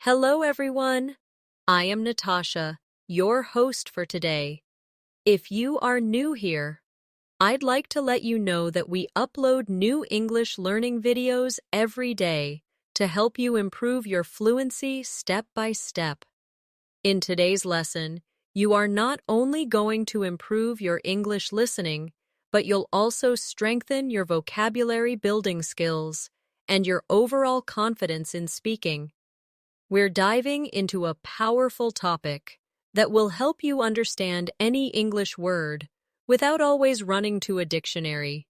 Hello, everyone. I am Natasha, your host for today. If you are new here, I'd like to let you know that we upload new English learning videos every day to help you improve your fluency step by step. In today's lesson, you are not only going to improve your English listening, but you'll also strengthen your vocabulary building skills and your overall confidence in speaking. We're diving into a powerful topic that will help you understand any English word without always running to a dictionary.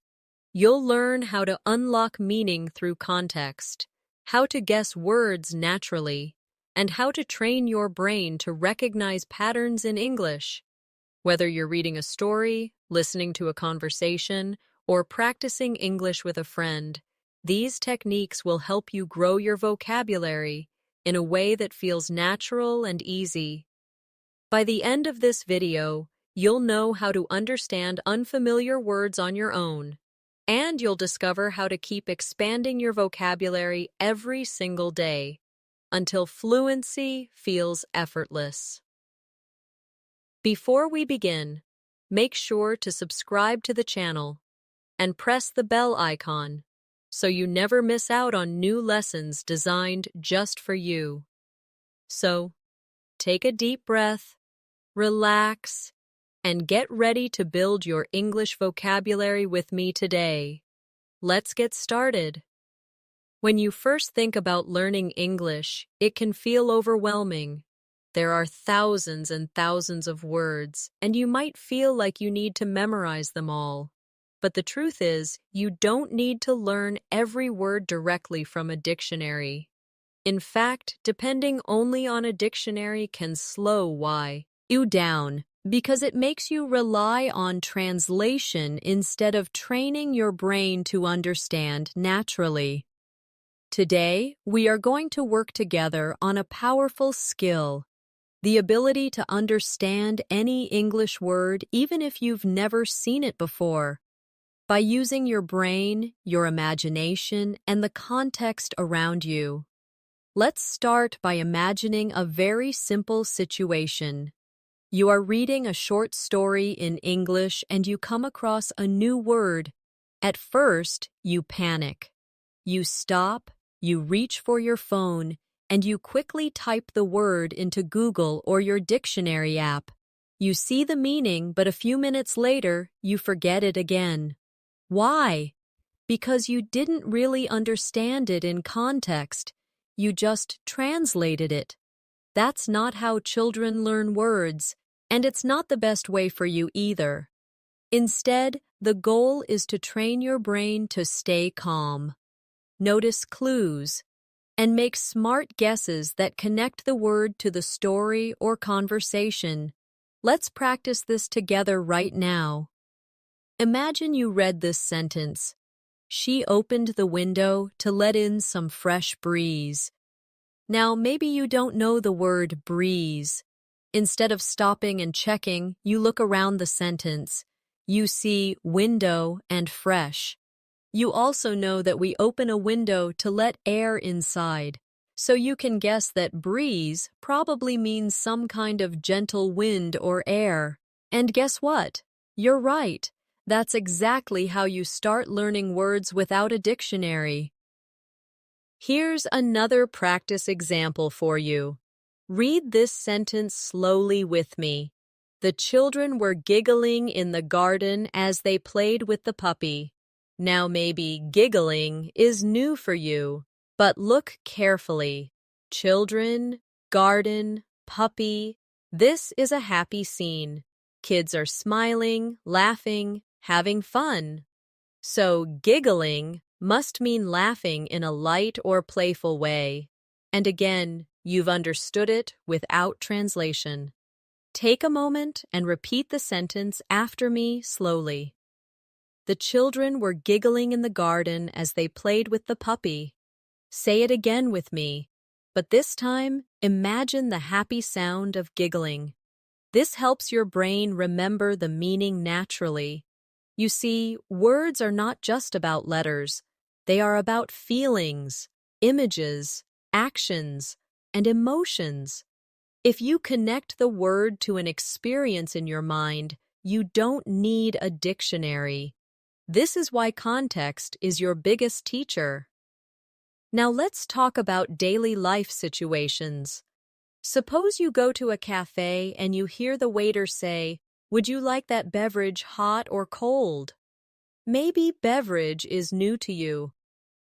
You'll learn how to unlock meaning through context, how to guess words naturally, and how to train your brain to recognize patterns in English. Whether you're reading a story, listening to a conversation, or practicing English with a friend, these techniques will help you grow your vocabulary in a way that feels natural and easy. By the end of this video, you'll know how to understand unfamiliar words on your own, and you'll discover how to keep expanding your vocabulary every single day until fluency feels effortless. Before we begin, make sure to subscribe to the channel and press the bell icon so you never miss out on new lessons designed just for you. So, take a deep breath, relax, and get ready to build your English vocabulary with me today. Let's get started. When you first think about learning English, it can feel overwhelming. There are thousands and thousands of words, and you might feel like you need to memorize them all. But the truth is, you don't need to learn every word directly from a dictionary. In fact, depending only on a dictionary can slow you down because it makes you rely on translation instead of training your brain to understand naturally. Today, we are going to work together on a powerful skill, the ability to understand any English word even if you've never seen it before. By using your brain, your imagination, and the context around you. Let's start by imagining a very simple situation. You are reading a short story in English and you come across a new word. At first, you panic. You stop, you reach for your phone, and you quickly type the word into Google or your dictionary app. You see the meaning, but a few minutes later, you forget it again. Why? Because you didn't really understand it in context. You just translated it. That's not how children learn words, and it's not the best way for you either. Instead, the goal is to train your brain to stay calm. Notice clues, and make smart guesses that connect the word to the story or conversation. Let's practice this together right now. Imagine you read this sentence. She opened the window to let in some fresh breeze. Now, maybe you don't know the word breeze. Instead of stopping and checking, you look around the sentence. You see window and fresh. You also know that we open a window to let air inside. So you can guess that breeze probably means some kind of gentle wind or air. And guess what? You're right. That's exactly how you start learning words without a dictionary. Here's another practice example for you. Read this sentence slowly with me. The children were giggling in the garden as they played with the puppy. Now maybe giggling is new for you, but look carefully. Children, garden, puppy. This is a happy scene. Kids are smiling, laughing, having fun. So giggling must mean laughing in a light or playful way. And again, you've understood it without translation. Take a moment and repeat the sentence after me slowly. The children were giggling in the garden as they played with the puppy. Say it again with me, but this time imagine the happy sound of giggling. This helps your brain remember the meaning naturally. You see, words are not just about letters. They are about feelings, images, actions. and emotions. If you connect the word to an experience in your mind, you don't need a dictionary. This is why context is your biggest teacher. Now let's talk about daily life situations. Suppose you go to a cafe and you hear the waiter say, "Would you like that beverage hot or cold?" Maybe beverage is new to you,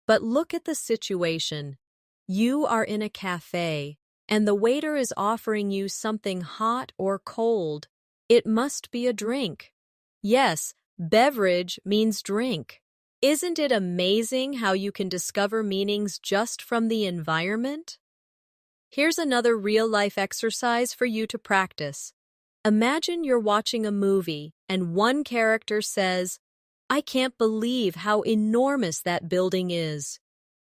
but look at the situation. You are in a cafe, and the waiter is offering you something hot or cold. It must be a drink. Yes, beverage means drink. Isn't it amazing how you can discover meanings just from the environment? Here's another real-life exercise for you to practice. Imagine you're watching a movie and one character says, "I can't believe how enormous that building is."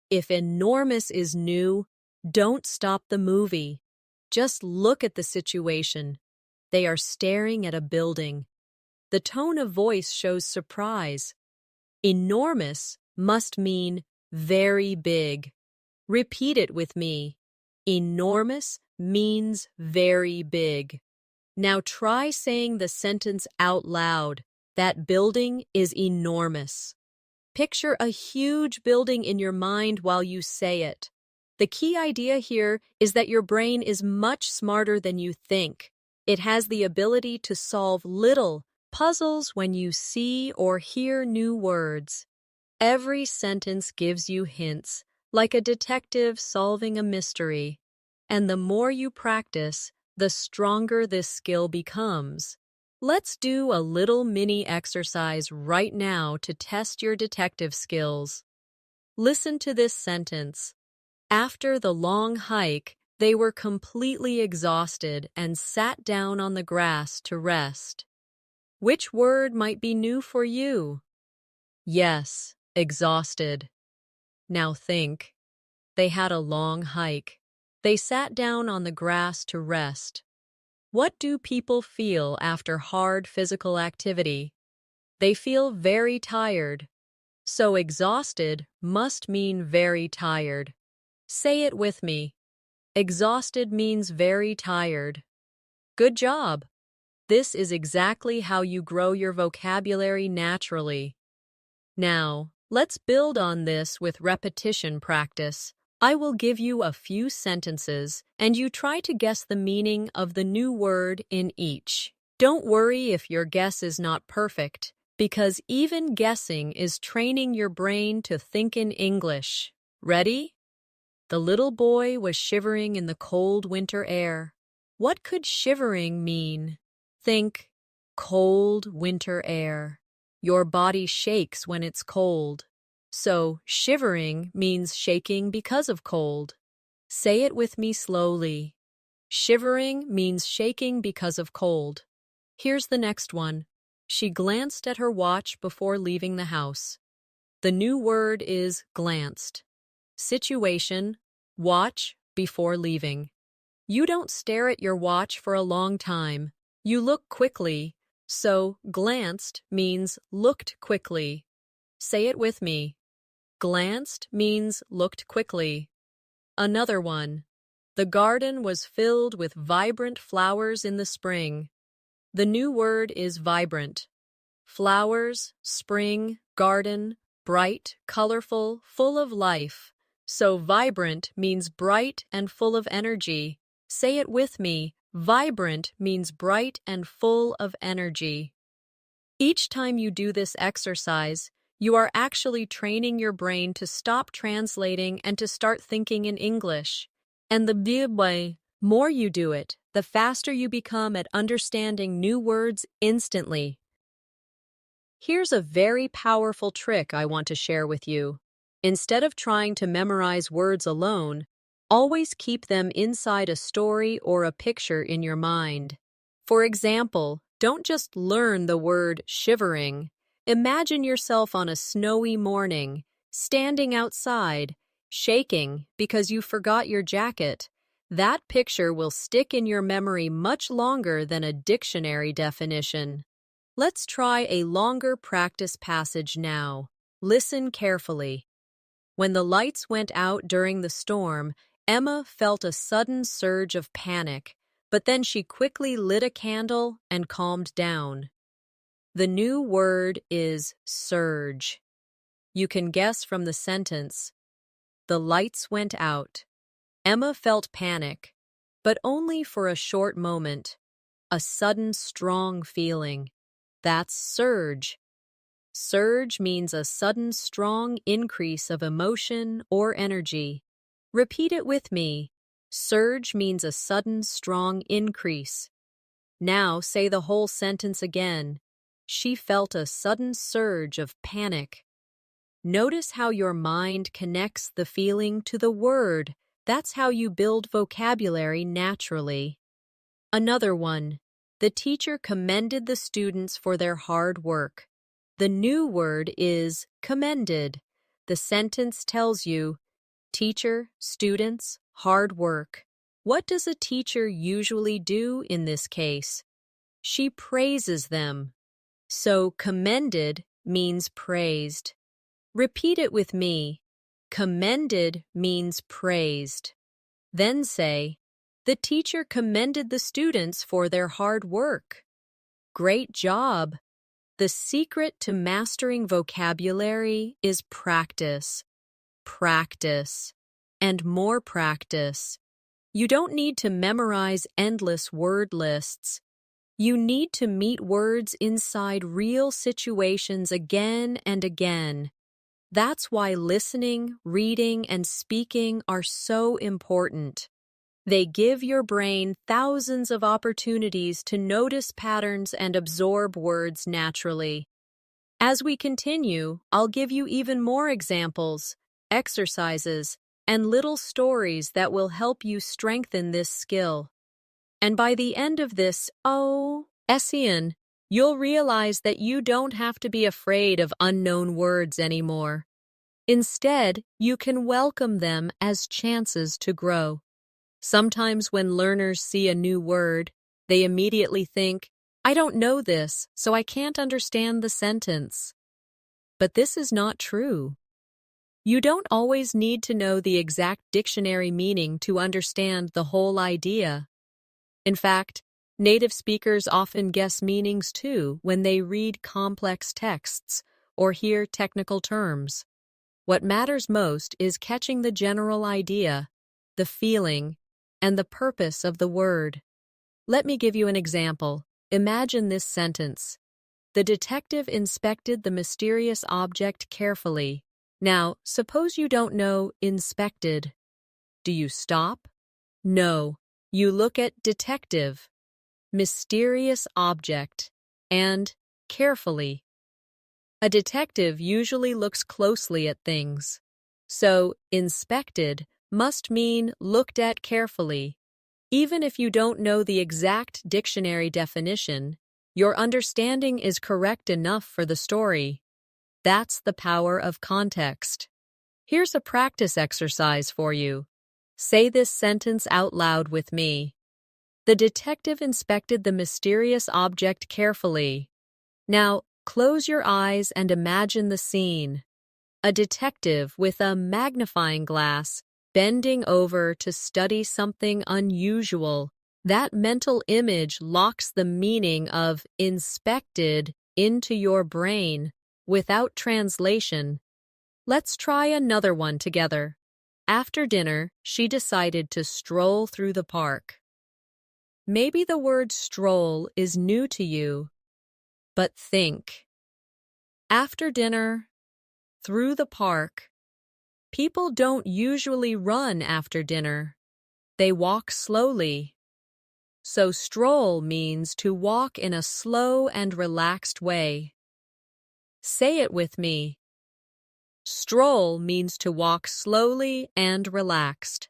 If enormous is new, don't stop the movie. Just look at the situation. They are staring at a building. The tone of voice shows surprise. Enormous must mean very big. Repeat it with me. Enormous means very big. Now try saying the sentence out loud. That building is enormous. Picture a huge building in your mind while you say it. The key idea here is that your brain is much smarter than you think. It has the ability to solve little puzzles when you see or hear new words. Every sentence gives you hints, like a detective solving a mystery. And the more you practice, the stronger this skill becomes. Let's do a little mini exercise right now to test your detective skills. Listen to this sentence. After the long hike, they were completely exhausted and sat down on the grass to rest. Which word might be new for you? Yes, exhausted. Now think. They had a long hike. They sat down on the grass to rest. What do people feel after hard physical activity? They feel very tired. So exhausted must mean very tired. Say it with me. Exhausted means very tired. Good job. This is exactly how you grow your vocabulary naturally. Now, let's build on this with repetition practice. I will give you a few sentences, and you try to guess the meaning of the new word in each. Don't worry if your guess is not perfect, because even guessing is training your brain to think in English. Ready? The little boy was shivering in the cold winter air. What could shivering mean? Think, cold winter air. Your body shakes when it's cold. So, shivering means shaking because of cold. Say it with me slowly. Shivering means shaking because of cold. Here's the next one. She glanced at her watch before leaving the house. The new word is glanced. Situation, watch before leaving. You don't stare at your watch for a long time. You look quickly. So, glanced means looked quickly. Say it with me. Glanced means looked quickly. Another one. The garden was filled with vibrant flowers in the spring. The new word is vibrant. Flowers, spring, garden, bright, colorful, full of life. So vibrant means bright and full of energy. Say it with me. Vibrant means bright and full of energy. Each time you do this exercise, you are actually training your brain to stop translating and to start thinking in English. And the more you do it, the faster you become at understanding new words instantly. Here's a very powerful trick I want to share with you. Instead of trying to memorize words alone, always keep them inside a story or a picture in your mind. For example, don't just learn the word shivering. Imagine yourself on a snowy morning, standing outside, shaking because you forgot your jacket. That picture will stick in your memory much longer than a dictionary definition. Let's try a longer practice passage now. Listen carefully. When the lights went out during the storm, Emma felt a sudden surge of panic, but then she quickly lit a candle and calmed down. The new word is surge. You can guess from the sentence. The lights went out. Emma felt panic, but only for a short moment. A sudden, strong feeling. That's surge. Surge means a sudden, strong increase of emotion or energy. Repeat it with me. Surge means a sudden, strong increase. Now say the whole sentence again. She felt a sudden surge of panic. Notice how your mind connects the feeling to the word. That's how you build vocabulary naturally. Another one. The teacher commended the students for their hard work. The new word is commended. The sentence tells you, teacher, students, hard work. What does a teacher usually do in this case? She praises them. So commended means praised. Repeat it with me. Commended means praised. Then say, the teacher commended the students for their hard work. Great job! The secret to mastering vocabulary is practice. Practice. And more practice. You don't need to memorize endless word lists. You need to meet words inside real situations again and again. That's why listening, reading, and speaking are so important. They give your brain thousands of opportunities to notice patterns and absorb words naturally. As we continue, I'll give you even more examples, exercises, and little stories that will help you strengthen this skill. And by the end of this session, you'll realize that you don't have to be afraid of unknown words anymore. Instead, you can welcome them as chances to grow. Sometimes when learners see a new word, they immediately think, I don't know this, so I can't understand the sentence. But this is not true. You don't always need to know the exact dictionary meaning to understand the whole idea. In fact, native speakers often guess meanings too when they read complex texts or hear technical terms. What matters most is catching the general idea, the feeling, and the purpose of the word. Let me give you an example. Imagine this sentence. The detective inspected the mysterious object carefully. Now, suppose you don't know inspected. Do you stop? No. You look at detective, mysterious object, and carefully. A detective usually looks closely at things. So, inspected must mean looked at carefully. Even if you don't know the exact dictionary definition, your understanding is correct enough for the story. That's the power of context. Here's a practice exercise for you. Say this sentence out loud with me. The detective inspected the mysterious object carefully. Now, close your eyes and imagine the scene. A detective with a magnifying glass bending over to study something unusual. That mental image locks the meaning of inspected into your brain without translation. Let's try another one together. After dinner, she decided to stroll through the park. Maybe the word stroll is new to you, but think. After dinner, through the park. People don't usually run after dinner. They walk slowly. So stroll means to walk in a slow and relaxed way. Say it with me. Stroll means to walk slowly and relaxed.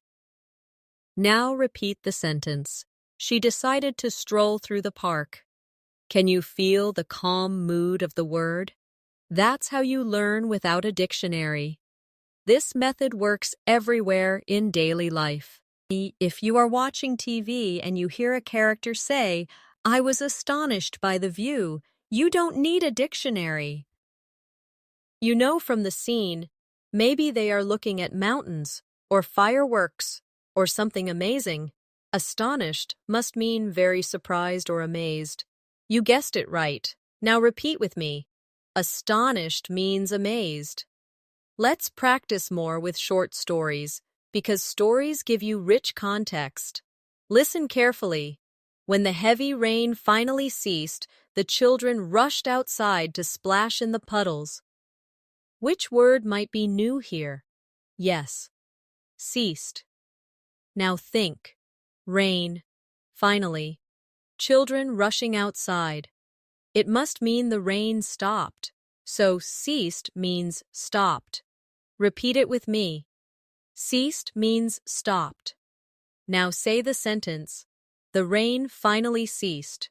Now repeat the sentence. She decided to stroll through the park. Can you feel the calm mood of the word? That's how you learn without a dictionary. This method works everywhere in daily life. If you are watching TV and you hear a character say, I was astonished by the view, you don't need a dictionary. You know from the scene, maybe they are looking at mountains or fireworks or something amazing. Astonished must mean very surprised or amazed. You guessed it right. Now repeat with me. Astonished means amazed. Let's practice more with short stories, because stories give you rich context. Listen carefully. When the heavy rain finally ceased, the children rushed outside to splash in the puddles. Which word might be new here? Yes. Ceased. Now think. Rain. Finally. Children rushing outside. It must mean the rain stopped. So ceased means stopped. Repeat it with me. Ceased means stopped. Now say the sentence. The rain finally ceased.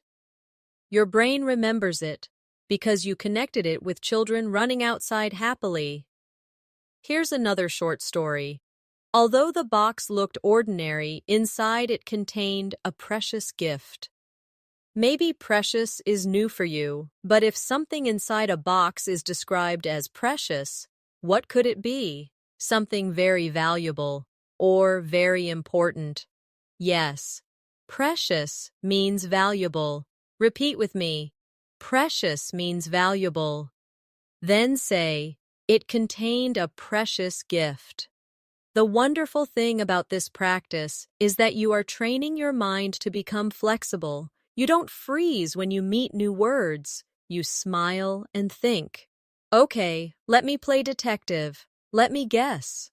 Your brain remembers it because you connected it with children running outside happily. Here's another short story. Although the box looked ordinary, inside it contained a precious gift. Maybe precious is new for you, but if something inside a box is described as precious, what could it be? Something very valuable or very important. Yes, precious means valuable. Repeat with me. Precious means valuable. Then say, it contained a precious gift. The wonderful thing about this practice is that you are training your mind to become flexible. You don't freeze when you meet new words. You smile and think. Okay, let me play detective. Let me guess.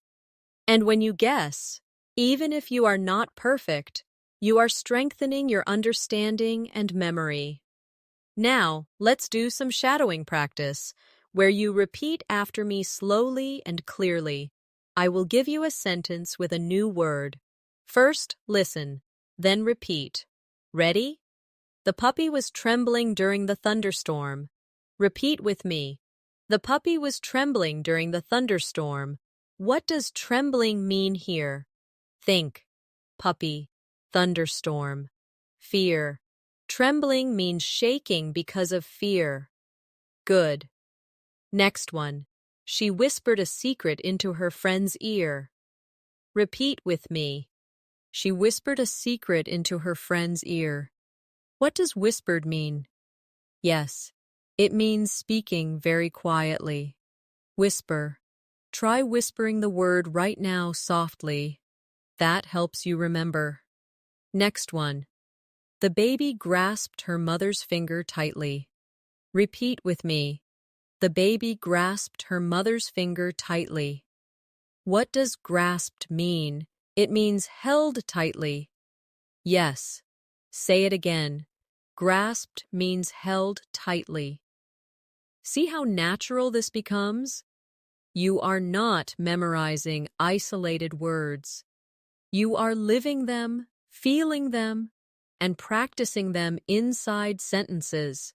And when you guess, even if you are not perfect, you are strengthening your understanding and memory. Now, let's do some shadowing practice, where you repeat after me slowly and clearly. I will give you a sentence with a new word. First, listen, then repeat. Ready? The puppy was trembling during the thunderstorm. Repeat with me. The puppy was trembling during the thunderstorm. What does trembling mean here? Think. Puppy. Thunderstorm. Fear. Trembling means shaking because of fear. Good. Next one. She whispered a secret into her friend's ear. Repeat with me. She whispered a secret into her friend's ear. What does whispered mean? Yes, it means speaking very quietly. Whisper. Try whispering the word right now softly. That helps you remember. Next one. The baby grasped her mother's finger tightly. Repeat with me. The baby grasped her mother's finger tightly. What does grasped mean? It means held tightly. Yes. Say it again. Grasped means held tightly. See how natural this becomes? You are not memorizing isolated words. You are living them, feeling them, and practicing them inside sentences.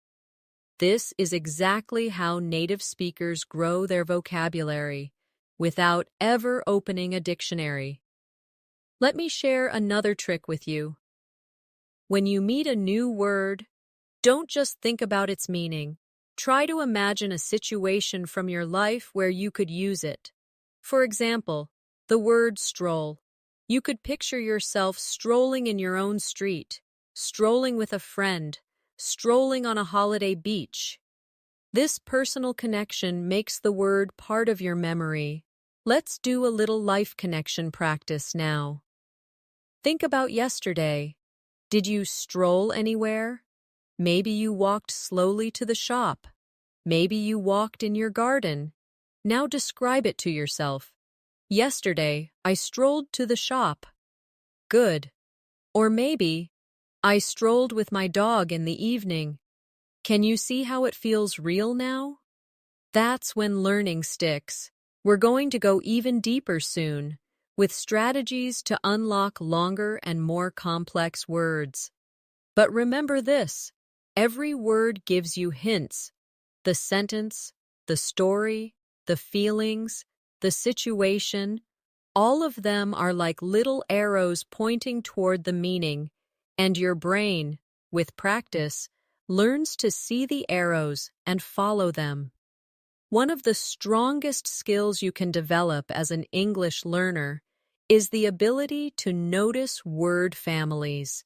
This is exactly how native speakers grow their vocabulary, without ever opening a dictionary. Let me share another trick with you. When you meet a new word, don't just think about its meaning. Try to imagine a situation from your life where you could use it. For example, the word stroll. You could picture yourself strolling in your own street, strolling with a friend, strolling on a holiday beach. This personal connection makes the word part of your memory. Let's do a little life connection practice now. Think about yesterday. Did you stroll anywhere? Maybe you walked slowly to the shop. Maybe you walked in your garden. Now describe it to yourself. Yesterday, I strolled to the shop. Good. Or maybe, I strolled with my dog in the evening. Can you see how it feels real now? That's when learning sticks. We're going to go even deeper soon, with strategies to unlock longer and more complex words. But remember this, every word gives you hints. The sentence, the story, the feelings, the situation, all of them are like little arrows pointing toward the meaning, and your brain, with practice, learns to see the arrows and follow them. One of the strongest skills you can develop as an English learner is the ability to notice word families.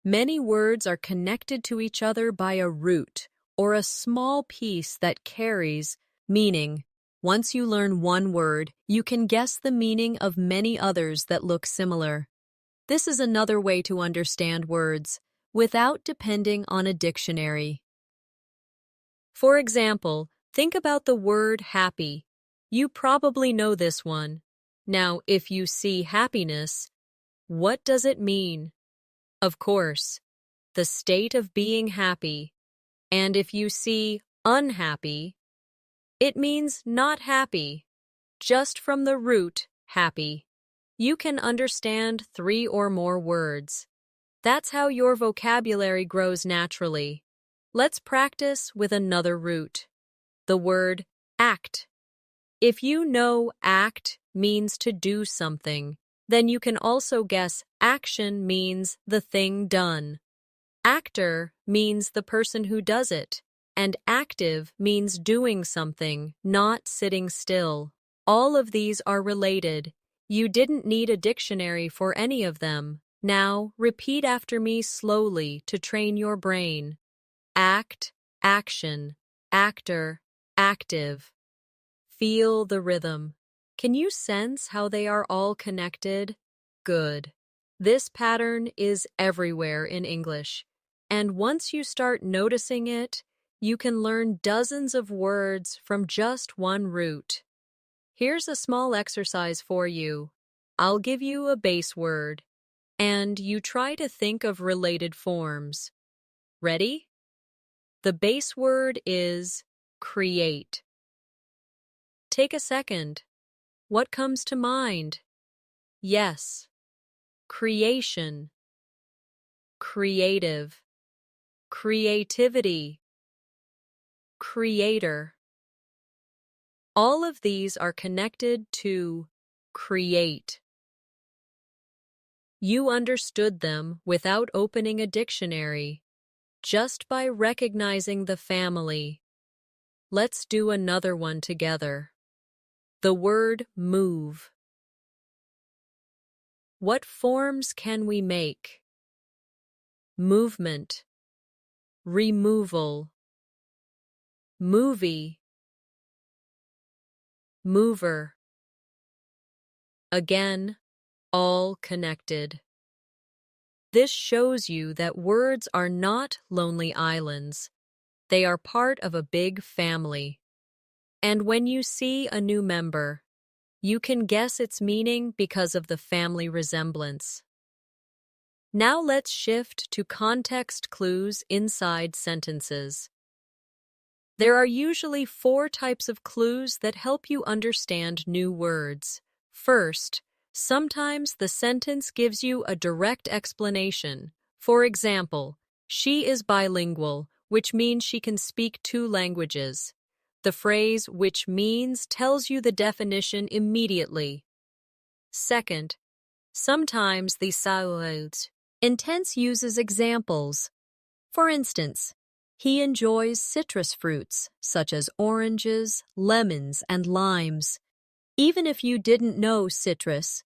Many words are connected to each other by a root or a small piece that carries meaning. Once you learn one word, you can guess the meaning of many others that look similar. This is another way to understand words without depending on a dictionary. For example, think about the word happy. You probably know this one. Now, if you see happiness, what does it mean? Of course, the state of being happy. And if you see unhappy, it means not happy, just from the root happy. You can understand 3 or more words. That's how your vocabulary grows naturally. Let's practice with another root. The word act. If you know act means to do something, then you can also guess action means the thing done. Actor means the person who does it, and active means doing something, not sitting still. All of these are related. You didn't need a dictionary for any of them. Now, repeat after me slowly to train your brain. Act, action, actor, active. Feel the rhythm. Can you sense how they are all connected? Good. This pattern is everywhere in English, and once you start noticing it, you can learn dozens of words from just one root. Here's a small exercise for you. I'll give you a base word, and you try to think of related forms. Ready? The base word is create. Take a second. What comes to mind? Yes. Creation. Creative. Creativity. Creator. All of these are connected to create. You understood them without opening a dictionary, just by recognizing the family. Let's do another one together. The word move. What forms can we make? Movement, removal, movie, mover. Again, all connected. This shows you that words are not lonely islands. They are part of a big family. And when you see a new member, you can guess its meaning because of the family resemblance. Now let's shift to context clues inside sentences. There are usually 4 types of clues that help you understand new words. First, sometimes the sentence gives you a direct explanation. For example, she is bilingual, which means she can speak 2 languages. The phrase which means tells you the definition immediately. Second, sometimes the silence intense uses examples. For instance, he enjoys citrus fruits, such as oranges, lemons, and limes. Even if you didn't know citrus,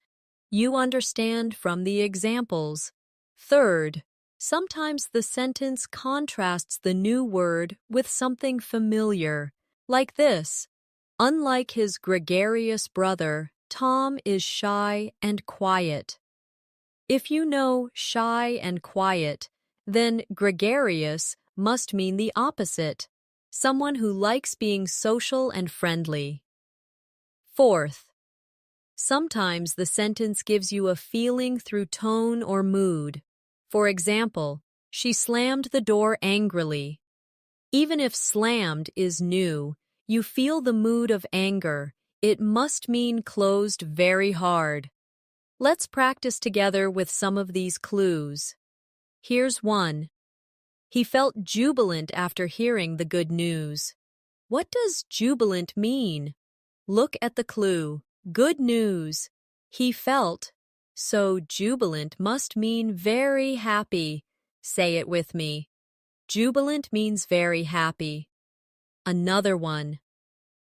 you understand from the examples. Third, sometimes the sentence contrasts the new word with something familiar, like this. Unlike his gregarious brother, Tom is shy and quiet. If you know shy and quiet, then gregarious must mean the opposite, someone who likes being social and friendly. Fourth, sometimes the sentence gives you a feeling through tone or mood. For example, she slammed the door angrily. Even if slammed is new, you feel the mood of anger. It must mean closed very hard. Let's practice together with some of these clues. Here's one. He felt jubilant after hearing the good news. What does jubilant mean? Look at the clue. Good news. He felt. So jubilant must mean very happy. Say it with me. Jubilant means very happy. Another one.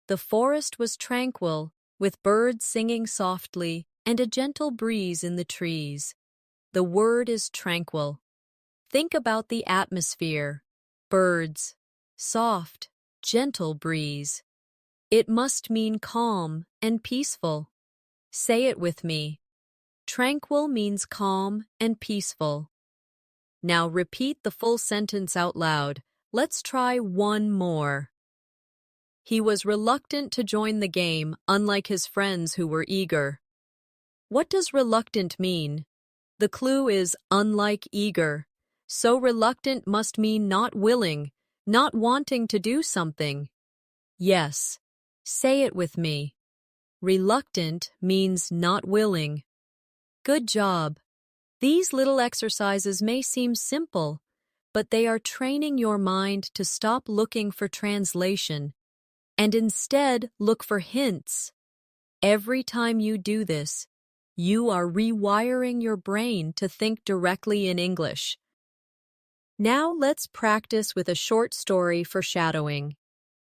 The forest was tranquil, with birds singing softly. and a gentle breeze in the trees. The word is tranquil. Think about the atmosphere, birds, soft, gentle breeze. It must mean calm and peaceful. Say it with me. Tranquil means calm and peaceful. Now repeat the full sentence out loud. Let's try one more. He was reluctant to join the game, unlike his friends who were eager. What does reluctant mean? The clue is unlike eager. So reluctant must mean not willing, not wanting to do something. Yes. Say it with me. Reluctant means not willing. Good job. These little exercises may seem simple, but they are training your mind to stop looking for translation and instead look for hints. Every time you do this, you are rewiring your brain to think directly in English. Now let's practice with a short story for shadowing.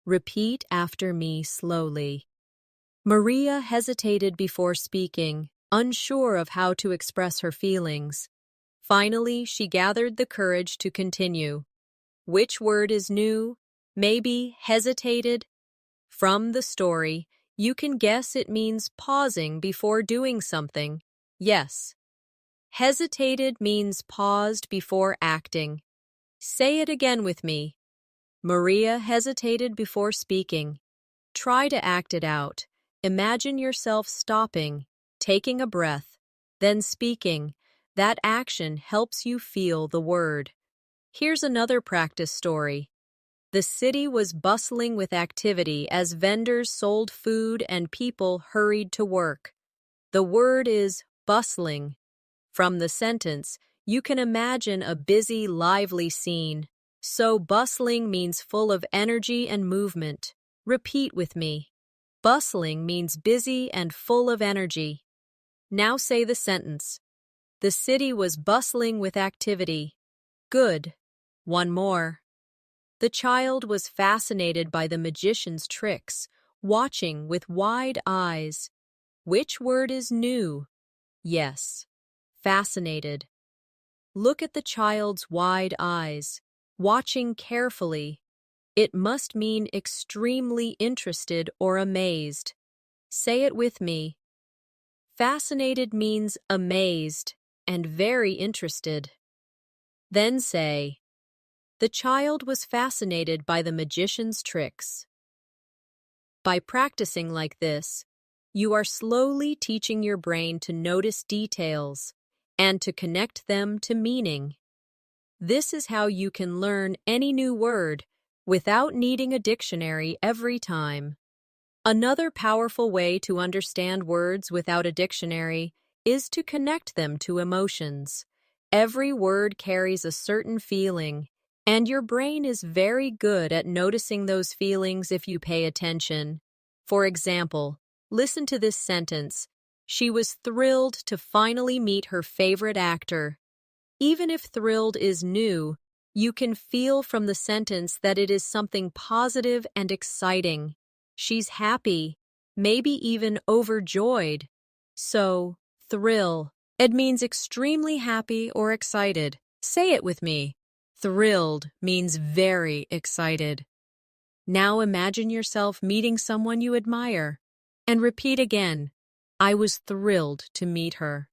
Repeat after me slowly. Maria hesitated before speaking, unsure of how to express her feelings. Finally, she gathered the courage to continue. Which word is new? Maybe hesitated? From the story, you can guess it means pausing before doing something. Yes. Hesitated means paused before acting. Say it again with me. Maria hesitated before speaking. Try to act it out. Imagine yourself stopping, taking a breath, then speaking. That action helps you feel the word. Here's another practice story. The city was bustling with activity as vendors sold food and people hurried to work. The word is bustling. From the sentence, you can imagine a busy, lively scene. So bustling means full of energy and movement. Repeat with me. Bustling means busy and full of energy. Now say the sentence. The city was bustling with activity. Good. One more. The child was fascinated by the magician's tricks, watching with wide eyes. Which word is new? Yes. Fascinated. Look at the child's wide eyes, watching carefully. It must mean extremely interested or amazed. Say it with me. Fascinated means amazed and very interested. Then say, the child was fascinated by the magician's tricks. By practicing like this, you are slowly teaching your brain to notice details and to connect them to meaning. This is how you can learn any new word without needing a dictionary every time. Another powerful way to understand words without a dictionary is to connect them to emotions. Every word carries a certain feeling, and your brain is very good at noticing those feelings if you pay attention. For example, listen to this sentence. She was thrilled to finally meet her favorite actor. Even if thrilled is new, you can feel from the sentence that it is something positive and exciting. She's happy, maybe even overjoyed. So, thrill. It means extremely happy or excited. Say it with me. Thrilled means very excited. Now imagine yourself meeting someone you admire. And repeat again. I was thrilled to meet her.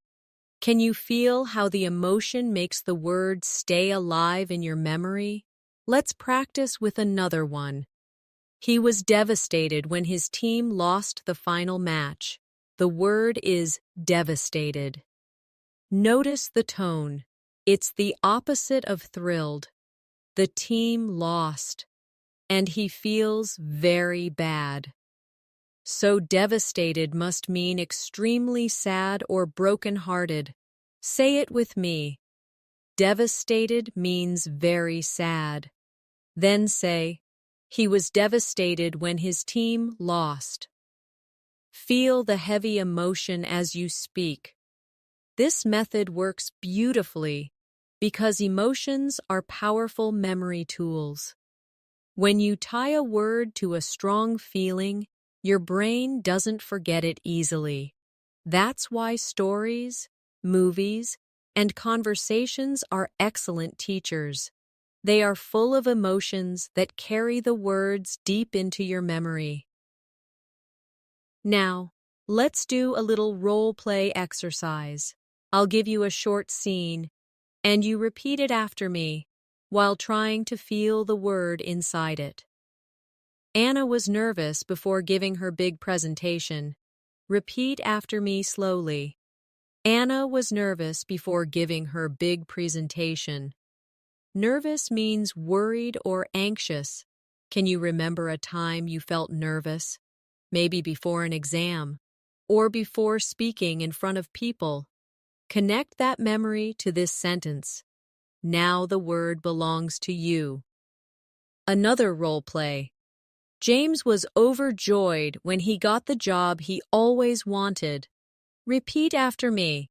Can you feel how the emotion makes the word stay alive in your memory? Let's practice with another one. He was devastated when his team lost the final match. The word is devastated. Notice the tone. It's the opposite of thrilled. The team lost, and he feels very bad. So devastated must mean extremely sad or broken-hearted. Say it with me. Devastated means very sad. Then say, he was devastated when his team lost. Feel the heavy emotion as you speak. This method works beautifully because emotions are powerful memory tools. When you tie a word to a strong feeling, your brain doesn't forget it easily. That's why stories, movies, and conversations are excellent teachers. They are full of emotions that carry the words deep into your memory. Now, let's do a little role play exercise. I'll give you a short scene, and you repeat it after me while trying to feel the word inside it. Anna was nervous before giving her big presentation. Repeat after me slowly. Anna was nervous before giving her big presentation. Nervous means worried or anxious. Can you remember a time you felt nervous? Maybe before an exam, or before speaking in front of people. Connect that memory to this sentence. Now the word belongs to you. Another role play. James was overjoyed when he got the job he always wanted. Repeat after me.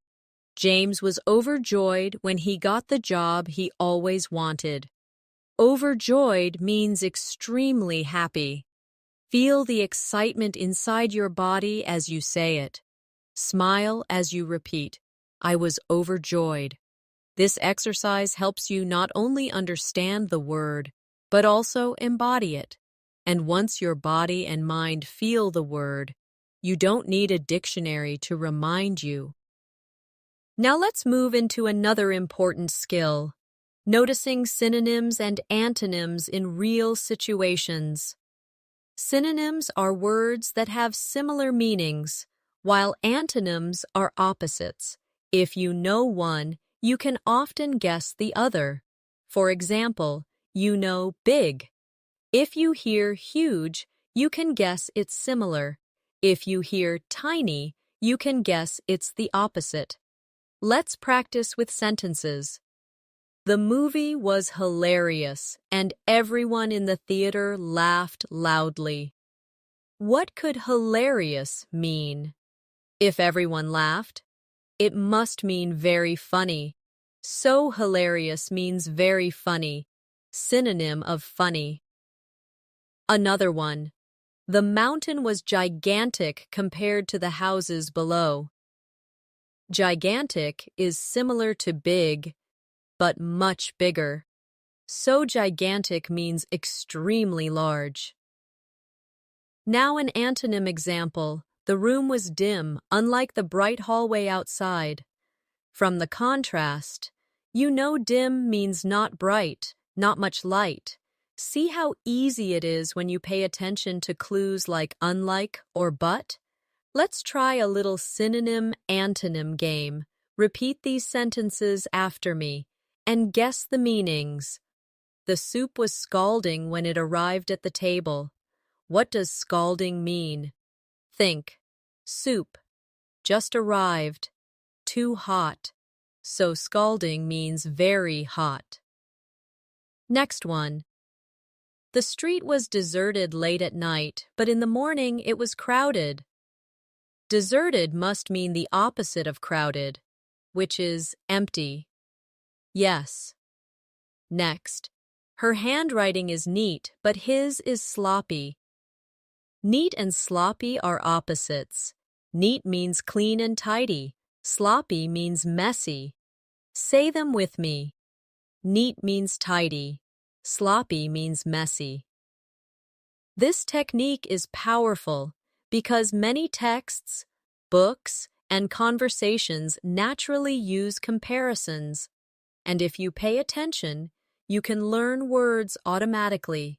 James was overjoyed when he got the job he always wanted. Overjoyed means extremely happy. Feel the excitement inside your body as you say it. Smile as you repeat, I was overjoyed. This exercise helps you not only understand the word, but also embody it. And once your body and mind feel the word, you don't need a dictionary to remind you. Now let's move into another important skill, noticing synonyms and antonyms in real situations. Synonyms are words that have similar meanings, while antonyms are opposites. If you know one, you can often guess the other. For example, you know big. If you hear huge, you can guess it's similar. If you hear tiny, you can guess it's the opposite. Let's practice with sentences. The movie was hilarious, and everyone in the theater laughed loudly. What could hilarious mean? If everyone laughed, it must mean very funny. So hilarious means very funny, synonym of funny. Another one. The mountain was gigantic compared to the houses below. Gigantic is similar to big, but much bigger. So gigantic means extremely large. Now an antonym example. The room was dim, unlike the bright hallway outside. From the contrast, you know dim means not bright, not much light. See how easy it is when you pay attention to clues like unlike or but? Let's try a little synonym-antonym game. Repeat these sentences after me and guess the meanings. The soup was scalding when it arrived at the table. What does scalding mean? Think. Soup. Just arrived. Too hot. So scalding means very hot. Next one. The street was deserted late at night, but in the morning it was crowded. Deserted must mean the opposite of crowded, which is empty. Yes. Next. Her handwriting is neat, but his is sloppy. Neat and sloppy are opposites. Neat means clean and tidy. Sloppy means messy. Say them with me. Neat means tidy. Sloppy means messy. This technique is powerful because many texts, books, and conversations naturally use comparisons. And if you pay attention, you can learn words automatically.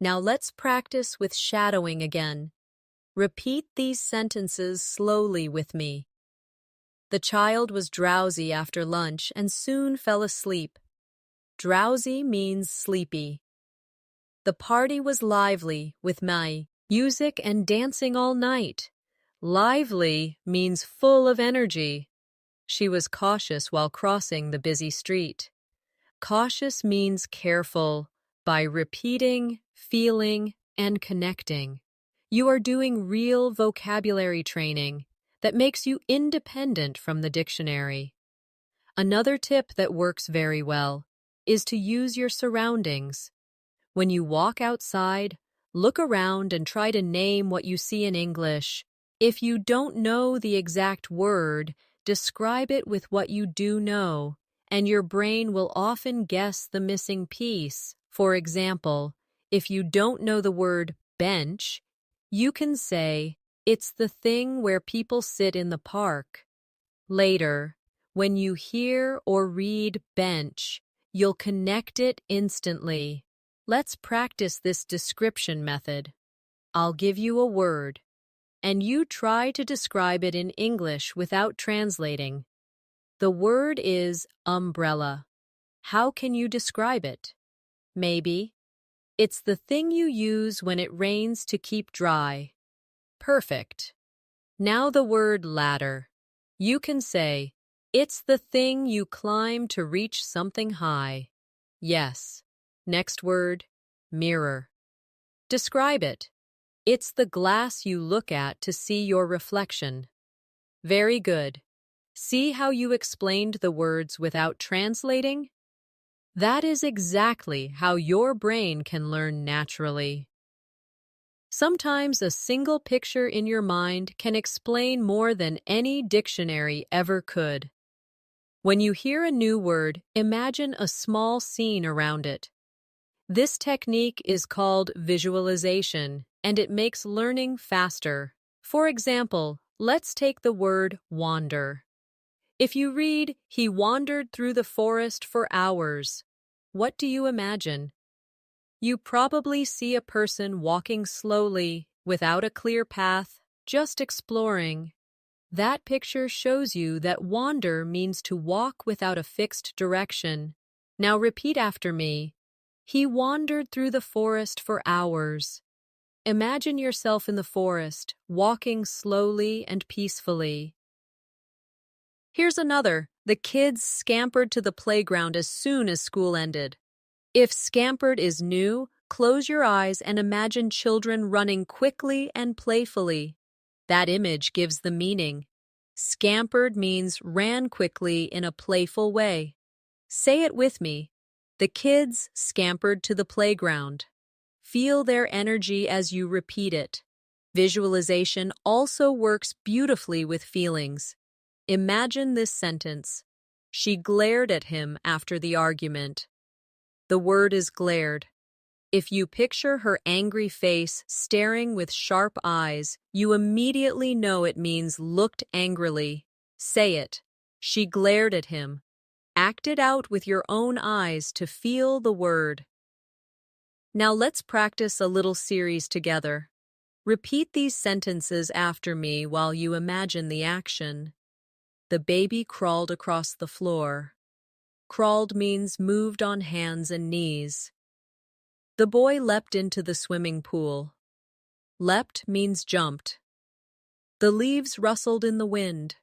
Now let's practice with shadowing again. Repeat these sentences slowly with me. The child was drowsy after lunch and soon fell asleep. Drowsy means sleepy. The party was lively with music and dancing all night. Lively means full of energy. She was cautious while crossing the busy street. Cautious means careful by repeating, feeling, and connecting. You are doing real vocabulary training that makes you independent from the dictionary. Another tip that works very well is to use your surroundings. When you walk outside, look around and try to name what you see in English. If you don't know the exact word, describe it with what you do know, and your brain will often guess the missing piece. For example, if you don't know the word bench, you can say, "It's the thing where people sit in the park." Later, when you hear or read bench, you'll connect it instantly. Let's practice this description method. I'll give you a word, and you try to describe it in English without translating. The word is umbrella. How can you describe it? Maybe, "It's the thing you use when it rains to keep dry." Perfect. Now the word ladder. You can say, "It's the thing you climb to reach something high." Yes. Next word, mirror. Describe it. "It's the glass you look at to see your reflection." Very good. See how you explained the words without translating? That is exactly how your brain can learn naturally. Sometimes a single picture in your mind can explain more than any dictionary ever could. When you hear a new word, imagine a small scene around it. This technique is called visualization, and it makes learning faster. For example, let's take the word wander. If you read, "He wandered through the forest for hours," what do you imagine? You probably see a person walking slowly, without a clear path, just exploring. That picture shows you that wander means to walk without a fixed direction. Now repeat after me. He wandered through the forest for hours. Imagine yourself in the forest, walking slowly and peacefully. Here's another. The kids scampered to the playground as soon as school ended. If scampered is new, close your eyes and imagine children running quickly and playfully. That image gives the meaning. Scampered means ran quickly in a playful way. Say it with me. The kids scampered to the playground. Feel their energy as you repeat it. Visualization also works beautifully with feelings. Imagine this sentence. She glared at him after the argument. The word is glared. If you picture her angry face staring with sharp eyes, you immediately know it means looked angrily. Say it. She glared at him. Act it out with your own eyes to feel the word. Now let's practice a little series together. Repeat these sentences after me while you imagine the action. The baby crawled across the floor. Crawled means moved on hands and knees. The boy leapt into the swimming pool. Leapt means jumped. The leaves rustled in the wind.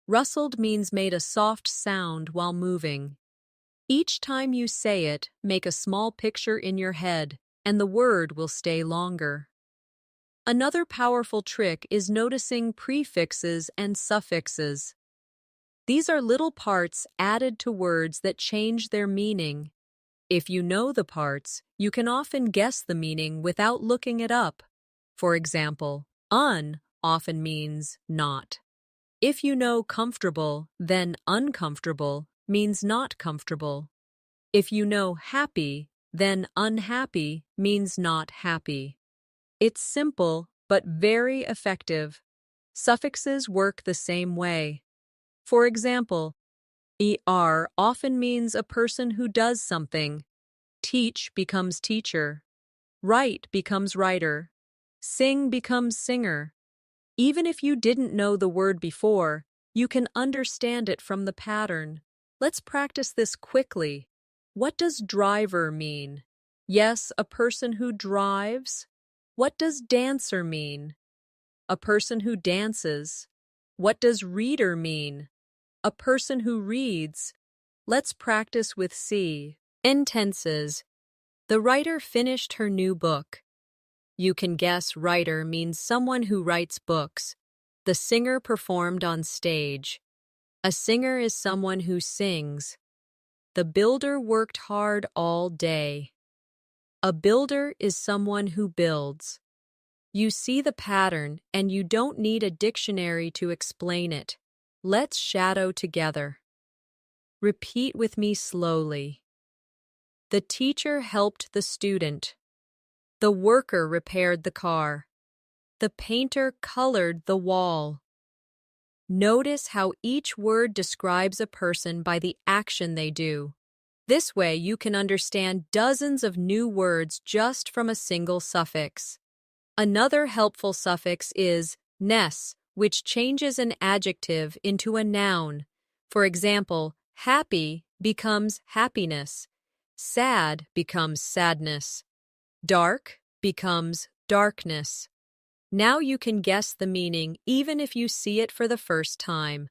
Rustled means made a soft sound while moving. Each time you say it, make a small picture in your head, and the word will stay longer. Another powerful trick is noticing prefixes and suffixes. These are little parts added to words that change their meaning. If you know the parts, you can often guess the meaning without looking it up. For example, un often means not. If you know comfortable, then uncomfortable means not comfortable. If you know happy, then unhappy means not happy. It's simple, but very effective. Suffixes work the same way. For example, er often means a person who does something. Teach becomes teacher. Write becomes writer. Sing becomes singer. Even if you didn't know the word before, you can understand it from the pattern. Let's practice this quickly. What does driver mean? Yes, a person who drives. What does dancer mean? A person who dances. What does reader mean? A person who reads. Let's practice with C. Intenses. The writer finished her new book. You can guess writer means someone who writes books. The singer performed on stage. A singer is someone who sings. The builder worked hard all day. A builder is someone who builds. You see the pattern, and you don't need a dictionary to explain it. Let's shadow together. Repeat with me slowly. The teacher helped the student. The worker repaired the car. The painter colored the wall. Notice how each word describes a person by the action they do. This way, you can understand dozens of new words just from a single suffix. Another helpful suffix is ness, which changes an adjective into a noun. For example, happy becomes happiness. Sad becomes sadness. Dark becomes darkness. Now you can guess the meaning even if you see it for the first time.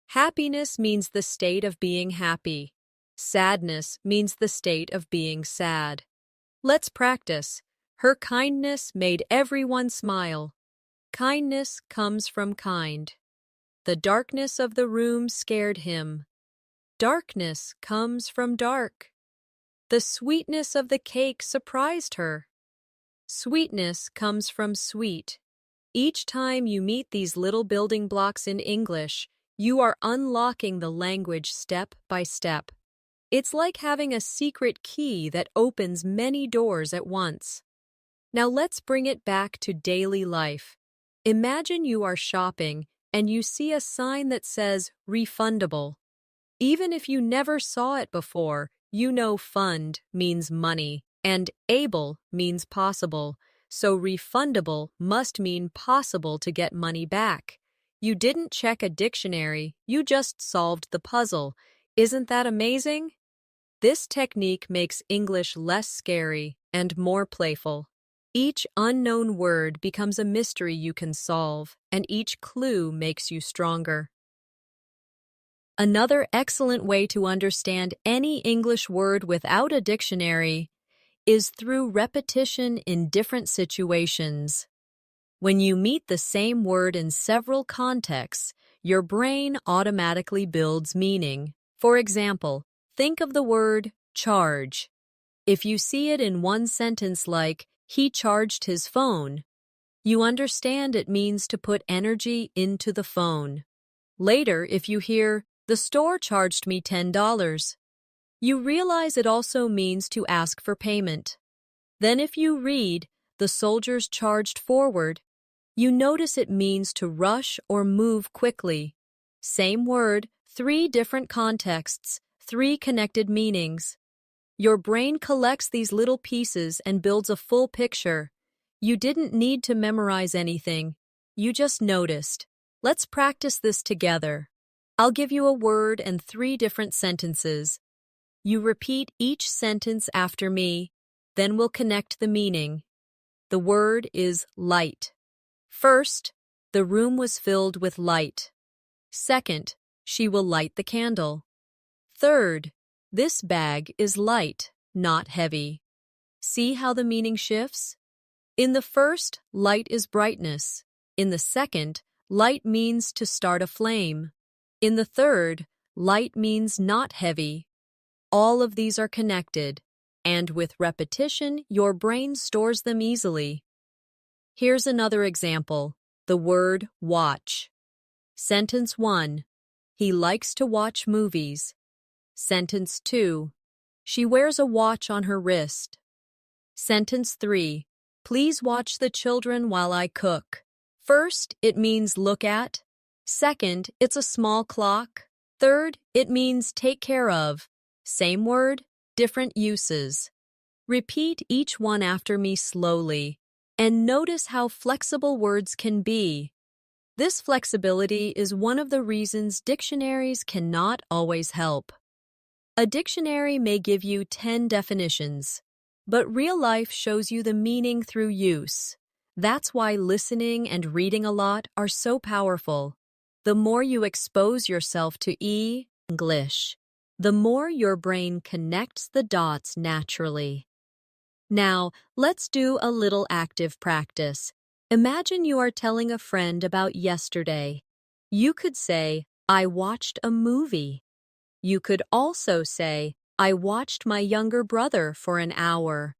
Happiness means the state of being happy. Sadness means the state of being sad. Let's practice. Her kindness made everyone smile. Kindness comes from kind. The darkness of the room scared him. Darkness comes from dark. The sweetness of the cake surprised her. Sweetness comes from sweet. Each time you meet these little building blocks in English, you are unlocking the language step by step. It's like having a secret key that opens many doors at once. Now let's bring it back to daily life. Imagine you are shopping and you see a sign that says refundable. Even if you never saw it before, you know fund means money and able means possible, so refundable must mean possible to get money back. You didn't check a dictionary, you just solved the puzzle. Isn't that amazing? This technique makes English less scary and more playful. Each unknown word becomes a mystery you can solve, and each clue makes you stronger. Another excellent way to understand any English word without a dictionary is through repetition in different situations. When you meet the same word in several contexts, your brain automatically builds meaning. For example, think of the word charge. If you see it in one sentence like, he charged his phone, you understand it means to put energy into the phone. Later, if you hear, the store charged me $10, you realize it also means to ask for payment. Then if you read, the soldiers charged forward, you notice it means to rush or move quickly. Same word, 3 different contexts, 3 connected meanings. Your brain collects these little pieces and builds a full picture. You didn't need to memorize anything. You just noticed. Let's practice this together. I'll give you a word and 3 different sentences. You repeat each sentence after me, then we'll connect the meaning. The word is light. First, the room was filled with light. Second, she will light the candle. Third, this bag is light, not heavy. See how the meaning shifts? In the first, light is brightness. In the second, light means to start a flame. In the third, light means not heavy. All of these are connected, and with repetition, your brain stores them easily. Here's another example, the word watch. Sentence 1, he likes to watch movies. Sentence 2, she wears a watch on her wrist. Sentence 3, please watch the children while I cook. First, it means look at. Second, it's a small clock. Third, it means take care of. Same word, different uses. Repeat each one after me slowly, and notice how flexible words can be. This flexibility is one of the reasons dictionaries cannot always help. A dictionary may give you 10 definitions, but real life shows you the meaning through use. That's why listening and reading a lot are so powerful. The more you expose yourself to English, the more your brain connects the dots naturally. Now, let's do a little active practice. Imagine you are telling a friend about yesterday. You could say, I watched a movie. You could also say, I watched my younger brother for an hour.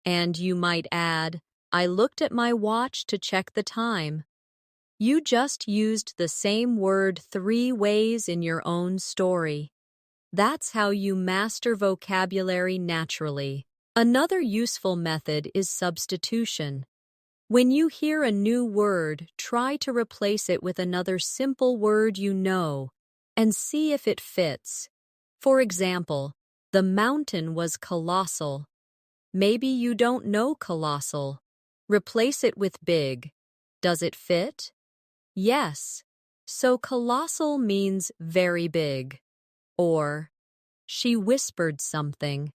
And you might add, I looked at my watch to check the time. You just used the same word 3 ways in your own story. That's how you master vocabulary naturally. Another useful method is substitution. When you hear a new word, try to replace it with another simple word you know and see if it fits. For example, the mountain was colossal. Maybe you don't know colossal. Replace it with big. Does it fit? Yes. So colossal means very big. Or, she whispered something.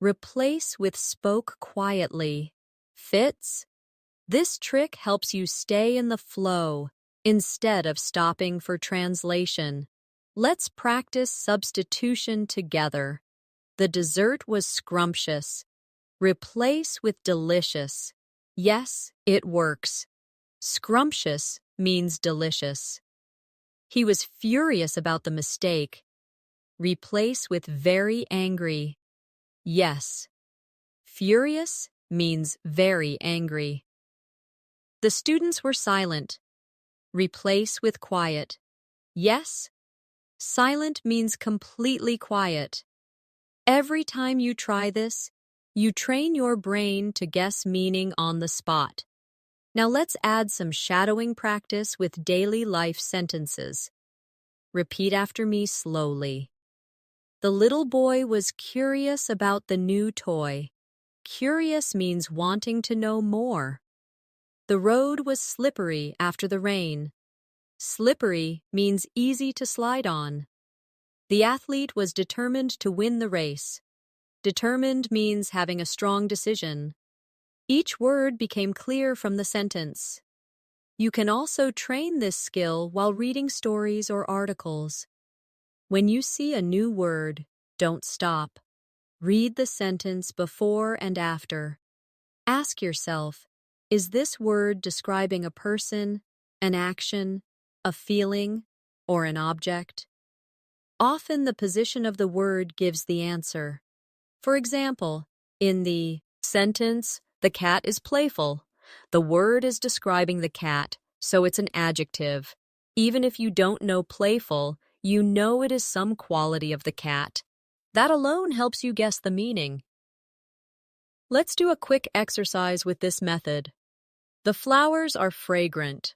Replace with spoke quietly. Fits? This trick helps you stay in the flow instead of stopping for translation. Let's practice substitution together. The dessert was scrumptious. Replace with delicious. Yes, it works. Scrumptious means delicious. He was furious about the mistake. Replace with very angry. Yes. Furious means very angry. The students were silent. Replace with quiet. Yes. Silent means completely quiet. Every time you try this, you train your brain to guess meaning on the spot. Now let's add some shadowing practice with daily life sentences. Repeat after me slowly. The little boy was curious about the new toy. Curious means wanting to know more. The road was slippery after the rain. Slippery means easy to slide on. The athlete was determined to win the race. Determined means having a strong decision. Each word became clear from the sentence. You can also train this skill while reading stories or articles. When you see a new word, don't stop. Read the sentence before and after. Ask yourself, is this word describing a person, an action, a feeling, or an object? Often the position of the word gives the answer. For example, in the sentence, the cat is playful, the word is describing the cat, so it's an adjective. Even if you don't know playful, you know it is some quality of the cat. That alone helps you guess the meaning. Let's do a quick exercise with this method. The flowers are fragrant.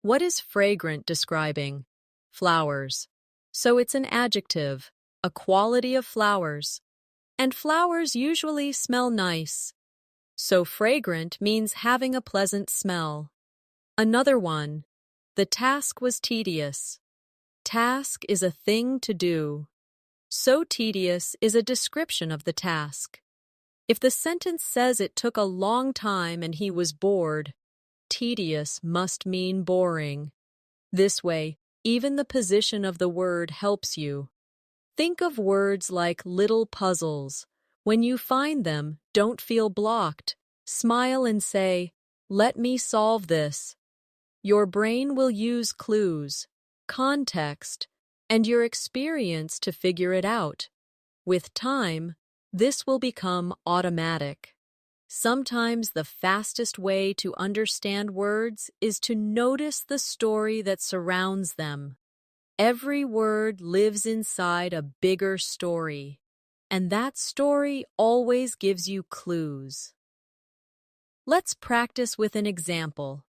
What is fragrant describing? Flowers. So it's an adjective, a quality of flowers. And flowers usually smell nice. So fragrant means having a pleasant smell. Another one. The task was tedious. Task is a thing to do. So tedious is a description of the task. If the sentence says it took a long time and he was bored, tedious must mean boring. This way, even the position of the word helps you. Think of words like little puzzles. When you find them, don't feel blocked. Smile and say, "Let me solve this." Your brain will use clues, context, and your experience to figure it out. With time, this will become automatic. Sometimes the fastest way to understand words is to notice the story that surrounds them. Every word lives inside a bigger story, and that story always gives you clues. Let's practice with an example.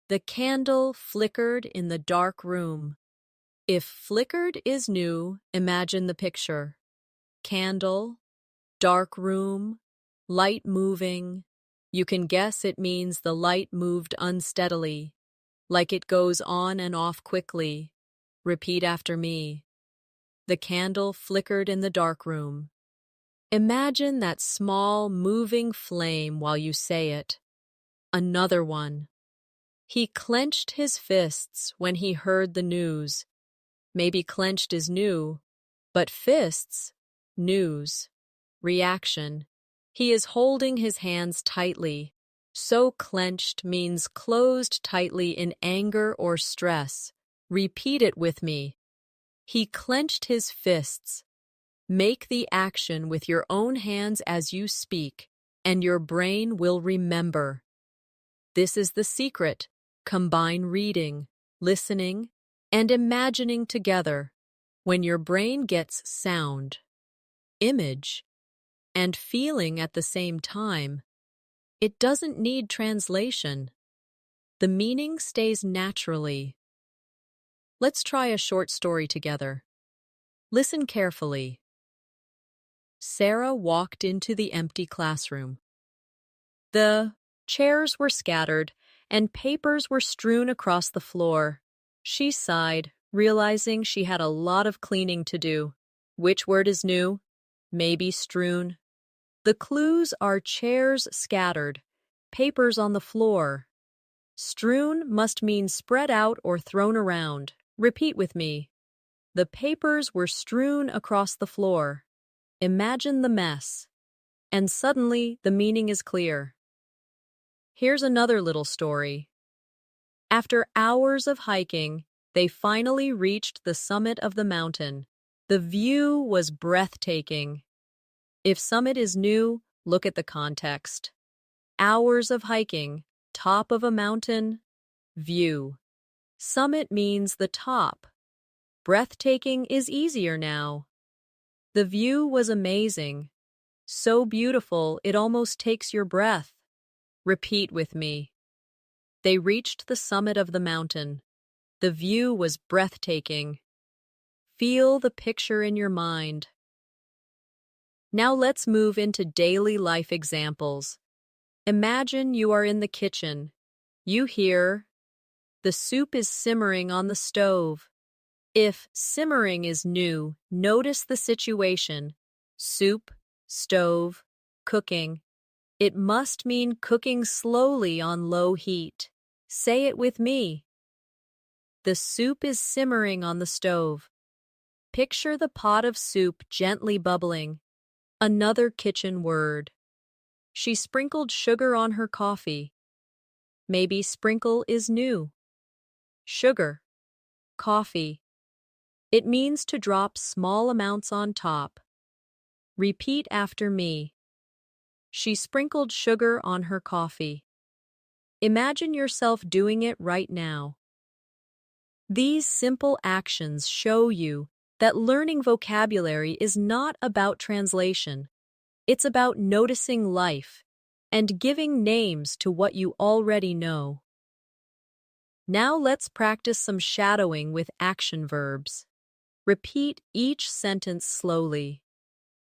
The candle flickered in the dark room. If flickered is new, imagine the picture. Candle, dark room, light moving. You can guess it means the light moved unsteadily, like it goes on and off quickly. Repeat after me. The candle flickered in the dark room. Imagine that small, moving flame while you say it. Another one. He clenched his fists when he heard the news. Maybe clenched is new, but fists, news, reaction. He is holding his hands tightly. So clenched means closed tightly in anger or stress. Repeat it with me. He clenched his fists. Make the action with your own hands as you speak, and your brain will remember. This is the secret. Combine reading, listening, and imagining together. When your brain gets sound, image, and feeling at the same time, it doesn't need translation. The meaning stays naturally. Let's try a short story together. Listen carefully. Sarah walked into the empty classroom. The chairs were scattered, and papers were strewn across the floor. She sighed, realizing she had a lot of cleaning to do. Which word is new? Maybe strewn. The clues are chairs scattered, papers on the floor. Strewn must mean spread out or thrown around. Repeat with me. The papers were strewn across the floor. Imagine the mess. And suddenly the meaning is clear. Here's another little story. After hours of hiking, they finally reached the summit of the mountain. The view was breathtaking. If summit is new, look at the context. Hours of hiking, top of a mountain, view. Summit means the top. Breathtaking is easier now. The view was amazing. So beautiful it almost takes your breath. Repeat with me. They reached the summit of the mountain. The view was breathtaking. Feel the picture in your mind. Now let's move into daily life examples. Imagine you are in the kitchen. You hear, the soup is simmering on the stove. If simmering is new, notice the situation. Soup, stove, cooking. It must mean cooking slowly on low heat. Say it with me. The soup is simmering on the stove. Picture the pot of soup gently bubbling. Another kitchen word. She sprinkled sugar on her coffee. Maybe sprinkle is new. Sugar, coffee. It means to drop small amounts on top. Repeat after me. She sprinkled sugar on her coffee. Imagine yourself doing it right now. These simple actions show you that learning vocabulary is not about translation. It's about noticing life and giving names to what you already know. Now let's practice some shadowing with action verbs. Repeat each sentence slowly.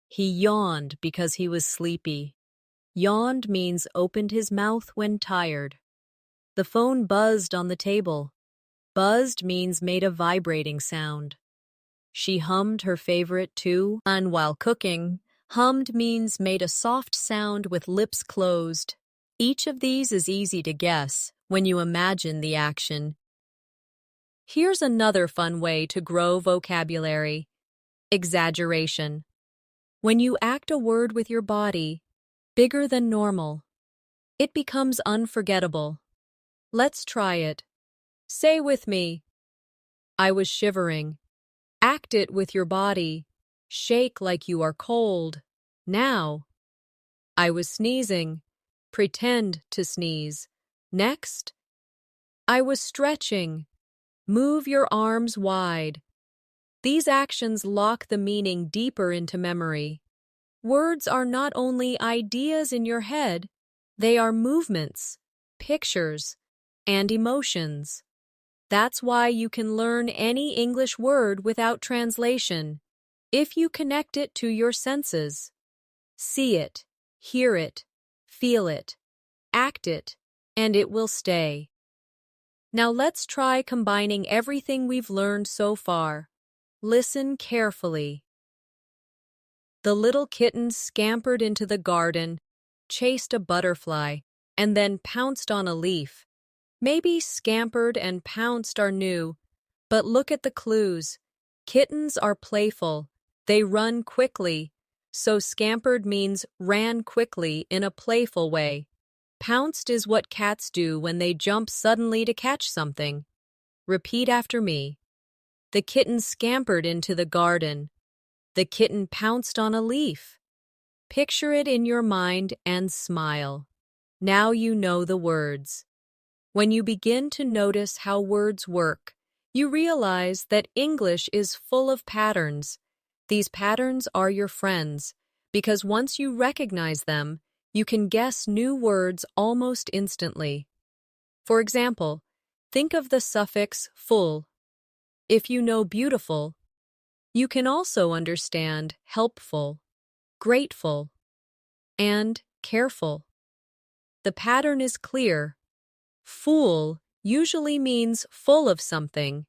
He yawned because he was sleepy. Yawned means opened his mouth when tired. The phone buzzed on the table. Buzzed means made a vibrating sound. She hummed her favorite tune, and while cooking, hummed means made a soft sound with lips closed. Each of these is easy to guess when you imagine the action. Here's another fun way to grow vocabulary. Exaggeration. When you act a word with your body, bigger than normal, it becomes unforgettable. Let's try it. Say with me. I was shivering. Act it with your body. Shake like you are cold. Now. I was sneezing. Pretend to sneeze. Next. I was stretching. Move your arms wide. These actions lock the meaning deeper into memory. Words are not only ideas in your head, they are movements, pictures, and emotions. That's why you can learn any English word without translation, if you connect it to your senses. See it, hear it, feel it, act it, and it will stay. Now let's try combining everything we've learned so far. Listen carefully. The little kitten scampered into the garden, chased a butterfly, and then pounced on a leaf. Maybe scampered and pounced are new, but look at the clues. Kittens are playful. They run quickly. So scampered means ran quickly in a playful way. Pounced is what cats do when they jump suddenly to catch something. Repeat after me. The kitten scampered into the garden. The kitten pounced on a leaf. Picture it in your mind and smile. Now you know the words. When you begin to notice how words work, you realize that English is full of patterns. These patterns are your friends, because once you recognize them, you can guess new words almost instantly. For example, think of the suffix full. If you know beautiful, you can also understand helpful, grateful, and careful. The pattern is clear. Full usually means full of something.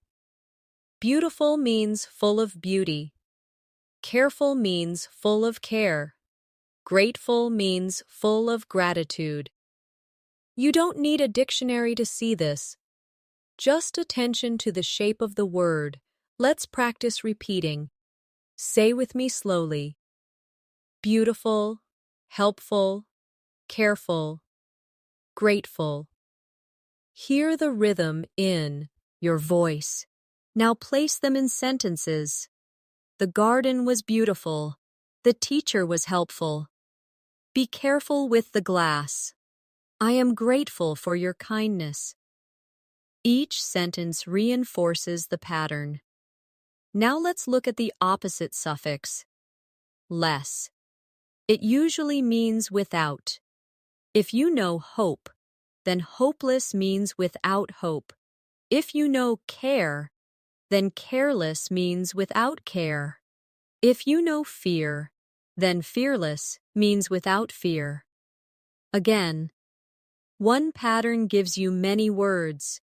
Beautiful means full of beauty. Careful means full of care. Grateful means full of gratitude. You don't need a dictionary to see this. Just attention to the shape of the word. Let's practice repeating. Say with me slowly. Beautiful, helpful, careful, grateful. Hear the rhythm in your voice. Now place them in sentences. The garden was beautiful. The teacher was helpful. Be careful with the glass. I am grateful for your kindness. Each sentence reinforces the pattern. Now let's look at the opposite suffix, less. It usually means without. If you know hope, then hopeless means without hope. If you know care, then careless means without care. If you know fear, then fearless means without fear. Again, one pattern gives you many words.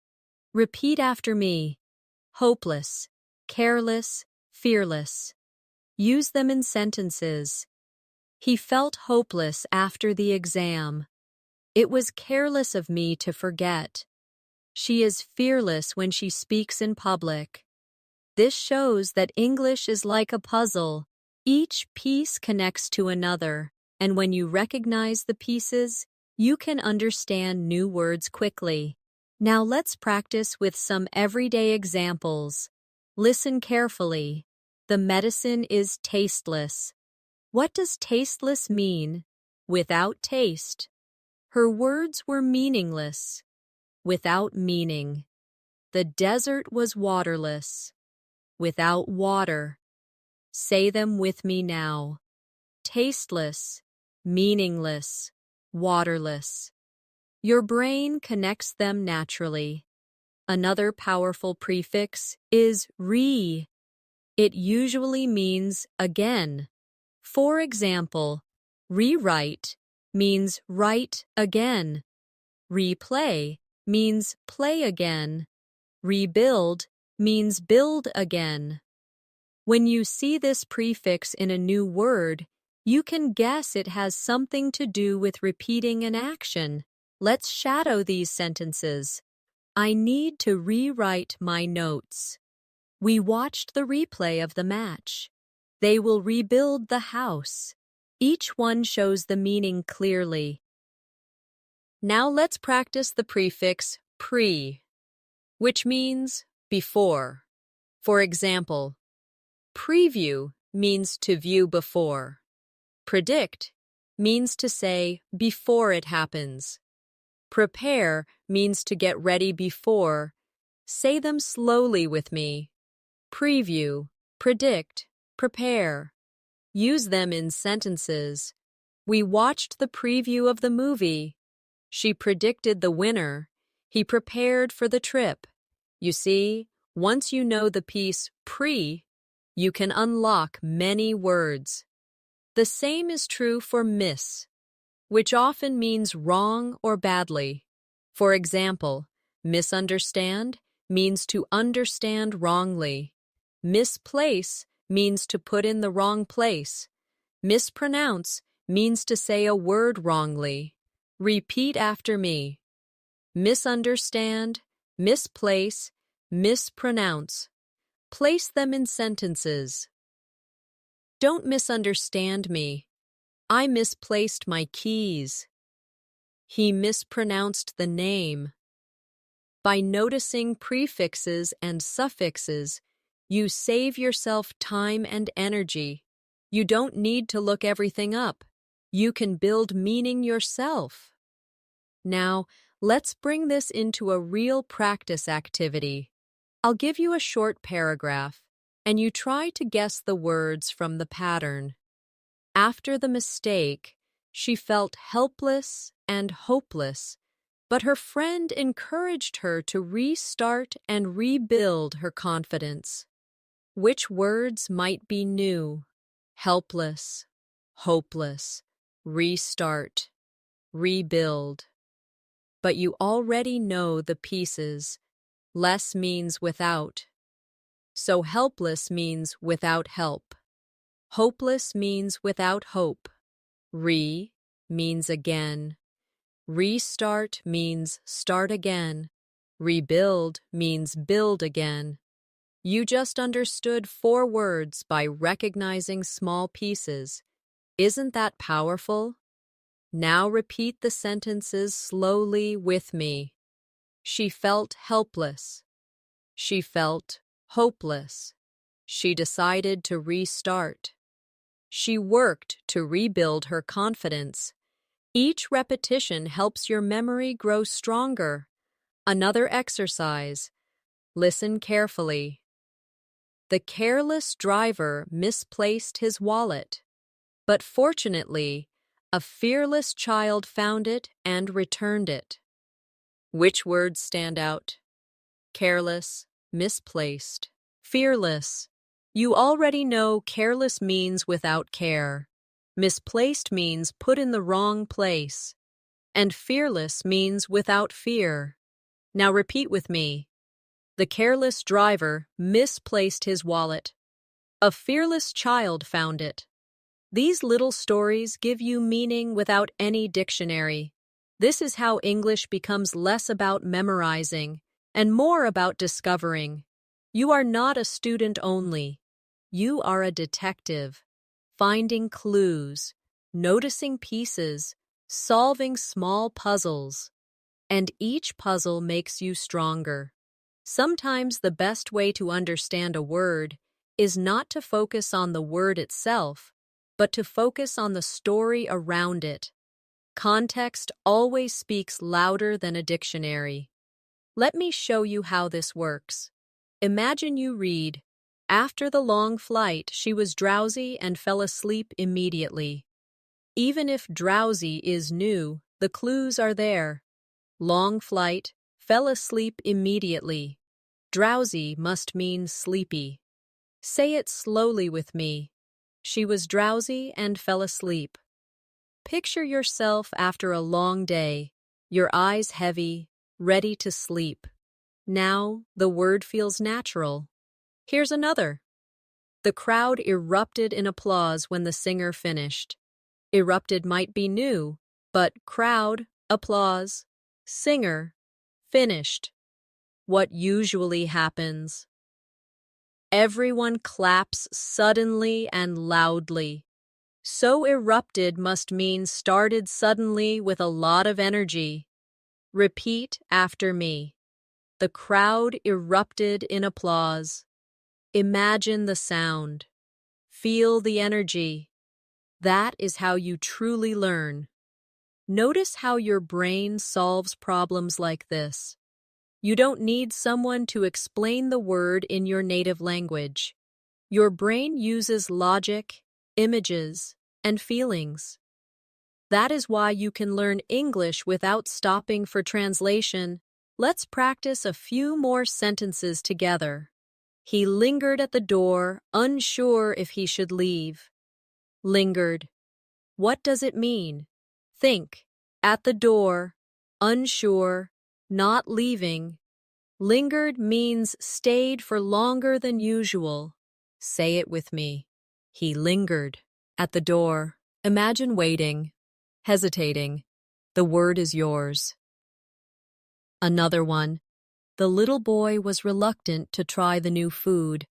Repeat after me. Hopeless, careless, fearless. Use them in sentences. He felt hopeless after the exam. It was careless of me to forget. She is fearless when she speaks in public. This shows that English is like a puzzle. Each piece connects to another, and when you recognize the pieces, you can understand new words quickly. Now let's practice with some everyday examples. Listen carefully. The medicine is tasteless. What does tasteless mean? Without taste. Her words were meaningless. Without meaning. The desert was waterless. Without water. Say them with me now. Tasteless, meaningless, waterless. Your brain connects them naturally. Another powerful prefix is re. It usually means again. For example, rewrite means write again. Replay means play again. Rebuild means build again. When you see this prefix in a new word, you can guess it has something to do with repeating an action. Let's shadow these sentences. I need to rewrite my notes. We watched the replay of the match. They will rebuild the house. Each one shows the meaning clearly. Now let's practice the prefix pre, which means before. For example, preview means to view before. Predict means to say before it happens. Prepare means to get ready before. Say them slowly with me. Preview, predict, prepare. Use them in sentences. We watched the preview of the movie. She predicted the winner. He prepared for the trip. You see, once you know the piece pre, you can unlock many words. The same is true for miss, which often means wrong or badly. For example, misunderstand means to understand wrongly. Misplace means to put in the wrong place. Mispronounce means to say a word wrongly. Repeat after me. Misunderstand, misplace, mispronounce. Place them in sentences. Don't misunderstand me. I misplaced my keys. He mispronounced the name. By noticing prefixes and suffixes, you save yourself time and energy. You don't need to look everything up. You can build meaning yourself. Now, Let's bring this into a real practice activity. I'll give you a short paragraph, and you try to guess the words from the pattern. After the mistake, she felt helpless and hopeless, but her friend encouraged her to restart and rebuild her confidence. Which words might be new? Helpless, hopeless, restart, rebuild. But you already know the pieces. Less means without. So helpless means without help. Hopeless means without hope. Re means again. Restart means start again. Rebuild means build again. You just understood 4 words by recognizing small pieces. Isn't that powerful? Now repeat the sentences slowly with me. She felt helpless. She felt hopeless. She decided to restart. She worked to rebuild her confidence. Each repetition helps your memory grow stronger. Another exercise. Listen carefully. The careless driver misplaced his wallet, but fortunately, a fearless child found it and returned it. Which words stand out? Careless, misplaced, fearless. You already know careless means without care. Misplaced means put in the wrong place. And fearless means without fear. Now repeat with me. The careless driver misplaced his wallet. A fearless child found it. These little stories give you meaning without any dictionary. This is how English becomes less about memorizing and more about discovering. You are not a student only. You are a detective, finding clues, noticing pieces, solving small puzzles. And each puzzle makes you stronger. Sometimes the best way to understand a word is not to focus on the word itself, but to focus on the story around it. Context always speaks louder than a dictionary. Let me show you how this works. Imagine you read, "After the long flight, she was drowsy and fell asleep immediately." Even if drowsy is new, the clues are there. Long flight, fell asleep immediately. Drowsy must mean sleepy. Say it slowly with me. She was drowsy and fell asleep. Picture yourself after a long day, your eyes heavy, ready to sleep. Now, the word feels natural. Here's another. The crowd erupted in applause when the singer finished. Erupted might be new, but crowd, applause, singer, finished. What usually happens? Everyone claps suddenly and loudly. So erupted must mean started suddenly with a lot of energy. Repeat after me. The crowd erupted in applause. Imagine the sound. Feel the energy. That is how you truly learn. Notice how your brain solves problems like this. You don't need someone to explain the word in your native language. Your brain uses logic, images, and feelings. That is why you can learn English without stopping for translation. Let's practice a few more sentences together. He lingered at the door, unsure if he should leave. Lingered. What does it mean? Think. At the door, unsure, not leaving. Lingered means stayed for longer than usual. Say it with me. He lingered at the door. Imagine waiting, hesitating. The word is yours. Another one. The little boy was reluctant to try the new food.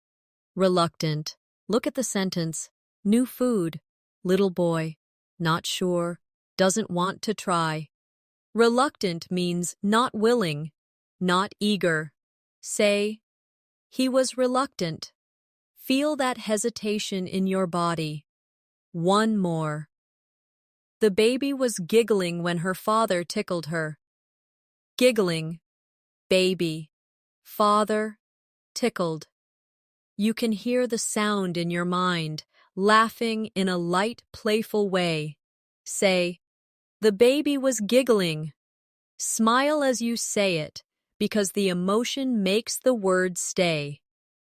Reluctant. Look at the sentence. New food. Little boy. Not sure. Doesn't want to try. Reluctant means not willing, not eager. Say, he was reluctant. Feel that hesitation in your body. One more. The baby was giggling when her father tickled her. giggling, baby, father, tickled. You can hear the sound in your mind, laughing in a light, playful way. Say, the baby was giggling. Smile as you say it, because the emotion makes the words stay.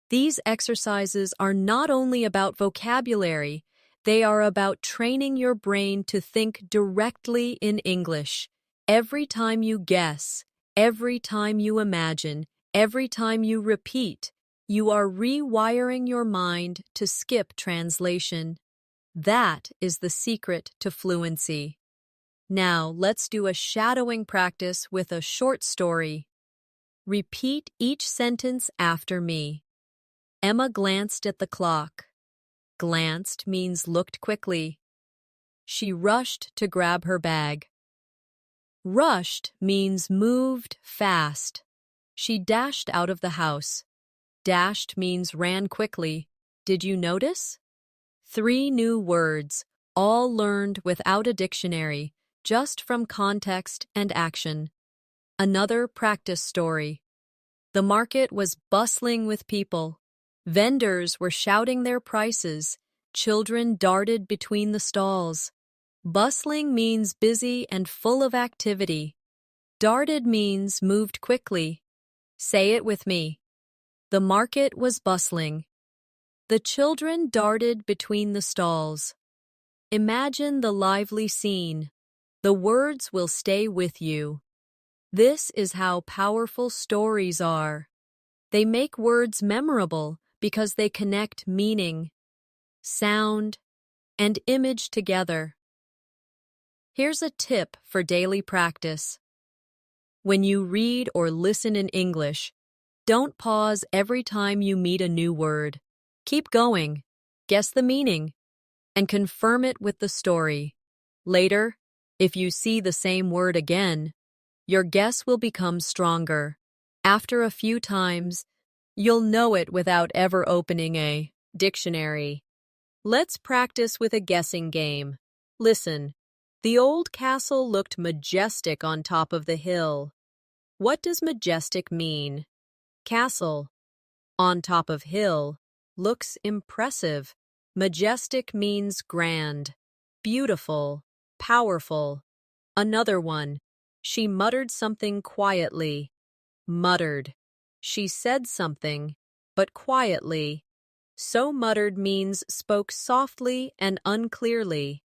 These exercises are not only about vocabulary, they are about training your brain to think directly in English. Every time you guess, every time you imagine, every time you repeat, you are rewiring your mind to skip translation. That is the secret to fluency. Now, let's do a shadowing practice with a short story. Repeat each sentence after me. Emma glanced at the clock. Glanced means looked quickly. She rushed to grab her bag. Rushed means moved fast. She dashed out of the house. Dashed means ran quickly. Did you notice? 3 new words, all learned without a dictionary, just from context and action. Another practice story. The market was bustling with people. Vendors were shouting their prices. Children darted between the stalls. Bustling means busy and full of activity. Darted means moved quickly. Say it with me. The market was bustling. The children darted between the stalls. Imagine the lively scene. The words will stay with you. This is how powerful stories are. They make words memorable because they connect meaning, sound, and image together. Here's a tip for daily practice. When you read or listen in English, don't pause every time you meet a new word. Keep going, guess the meaning, and confirm it with the story. Later, if you see the same word again, your guess will become stronger. After a few times, you'll know it without ever opening a dictionary. Let's practice with a guessing game. Listen. The old castle looked majestic on top of the hill. What does majestic mean? Castle. On top of hill. Looks impressive. Majestic means grand, beautiful, powerful. Another one. She muttered something quietly. Muttered. She said something, but quietly. So muttered means spoke softly and unclearly.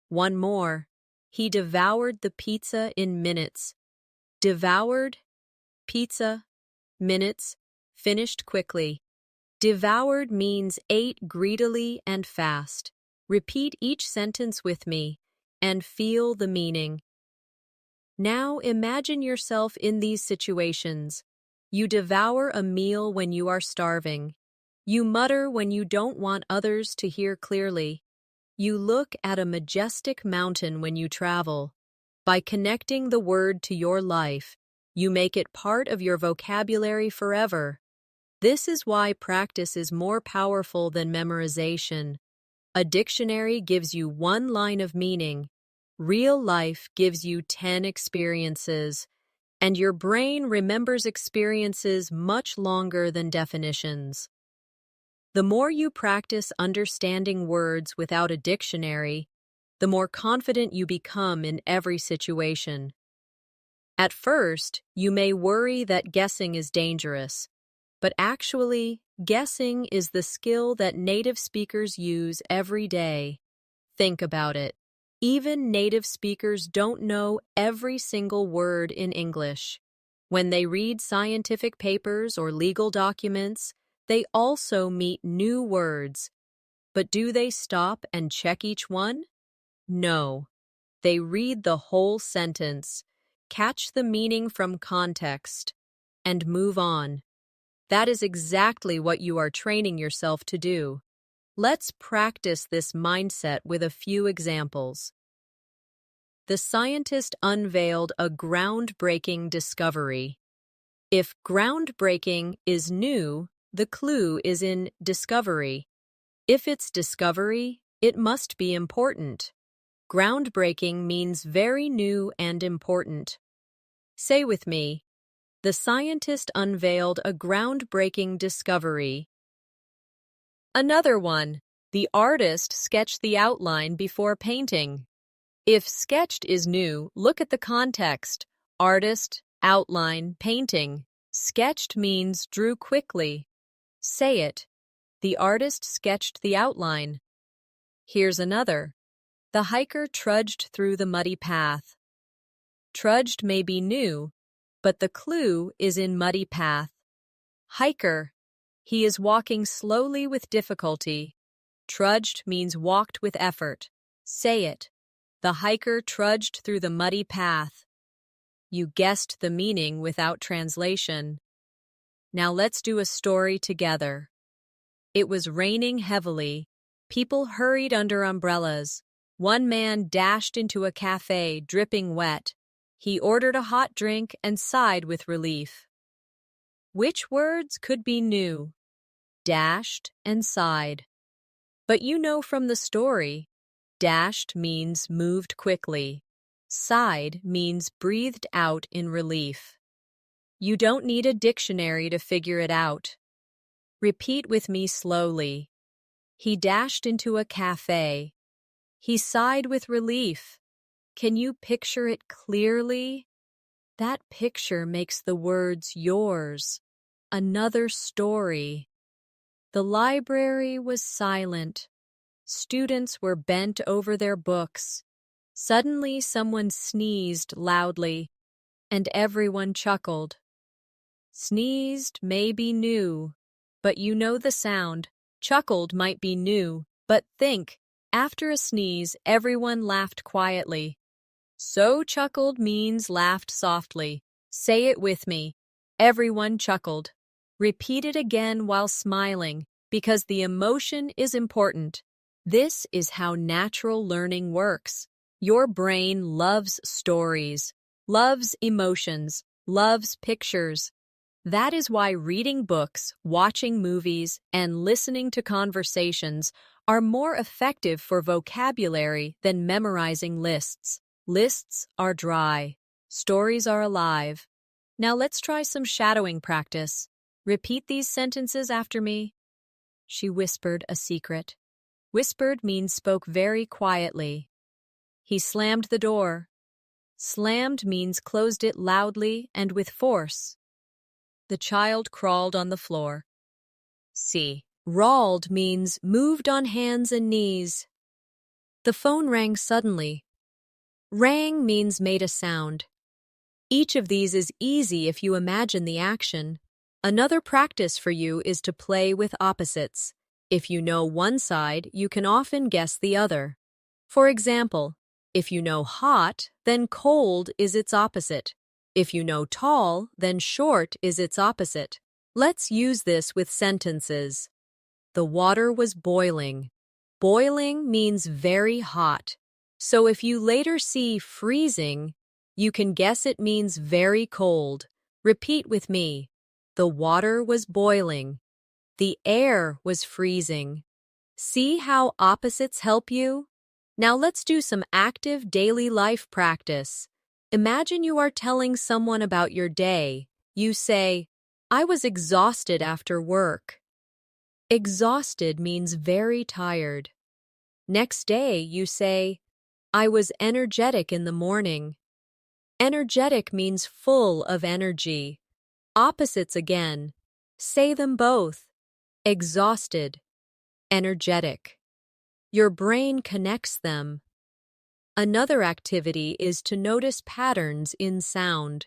One more. He devoured the pizza in minutes. Devoured, pizza, minutes, finished quickly. Devoured means ate greedily and fast. Repeat each sentence with me and feel the meaning. Now imagine yourself in these situations. You devour a meal when you are starving. You mutter when you don't want others to hear clearly. You look at a majestic mountain when you travel. By connecting the word to your life, you make it part of your vocabulary forever. This is why practice is more powerful than memorization. A dictionary gives you 1 line of meaning. Real life gives you 10 experiences. And your brain remembers experiences much longer than definitions. The more you practice understanding words without a dictionary, the more confident you become in every situation. At first, you may worry that guessing is dangerous, but actually, guessing is the skill that native speakers use every day. Think about it. Even native speakers don't know every single word in English. When they read scientific papers or legal documents, they also meet new words. But do they stop and check each one? No. They read the whole sentence, catch the meaning from context, and move on. That is exactly what you are training yourself to do. Let's practice this mindset with a few examples. The scientist unveiled a groundbreaking discovery. If groundbreaking is new, the clue is in discovery. If it's discovery, it must be important. Groundbreaking means very new and important. Say with me, the scientist unveiled a groundbreaking discovery. Another one, the artist sketched the outline before painting. If sketched is new, look at the context. Artist, outline, painting. Sketched means drew quickly. Say it. The artist sketched the outline. Here's another. The hiker trudged through the muddy path. Trudged may be new, but the clue is in muddy path. Hiker. He is walking slowly with difficulty. Trudged means walked with effort. Say it. The hiker trudged through the muddy path. You guessed the meaning without translation. Now let's do a story together. It was raining heavily. People hurried under umbrellas. One man dashed into a cafe, dripping wet. He ordered a hot drink and sighed with relief. Which words could be new? Dashed and sighed. But you know from the story, dashed means moved quickly. Sighed means breathed out in relief. You don't need a dictionary to figure it out. Repeat with me slowly. He dashed into a cafe. He sighed with relief. Can you picture it clearly? That picture makes the words yours. Another story. The library was silent. Students were bent over their books. Suddenly someone sneezed loudly, and everyone chuckled. Sneezed may be new, but you know the sound. Chuckled might be new, but think, after a sneeze, everyone laughed quietly. So chuckled means laughed softly. Say it with me. Everyone chuckled. Repeat it again while smiling, because the emotion is important. This is how natural learning works. Your brain loves stories, loves emotions, loves pictures. That is why reading books, watching movies, and listening to conversations are more effective for vocabulary than memorizing lists. Lists are dry. Stories are alive. Now let's try some shadowing practice. Repeat these sentences after me. She whispered a secret. Whispered means spoke very quietly. He slammed the door. Slammed means closed it loudly and with force. The child crawled on the floor. See. Rawled means moved on hands and knees. The phone rang suddenly. Rang means made a sound. Each of these is easy if you imagine the action. Another practice for you is to play with opposites. If you know one side, you can often guess the other. For example, if you know hot, then cold is its opposite. If you know tall, then short is its opposite. Let's use this with sentences. The water was boiling. Boiling means very hot. So if you later see freezing, you can guess it means very cold. Repeat with me. The water was boiling. The air was freezing. See how opposites help you? Now let's do some active daily life practice. Imagine you are telling someone about your day. You say, I was exhausted after work. Exhausted means very tired. Next day, you say, I was energetic in the morning. Energetic means full of energy. Opposites again. Say them both. Exhausted, energetic. Your brain connects them. Another activity is to notice patterns in sound.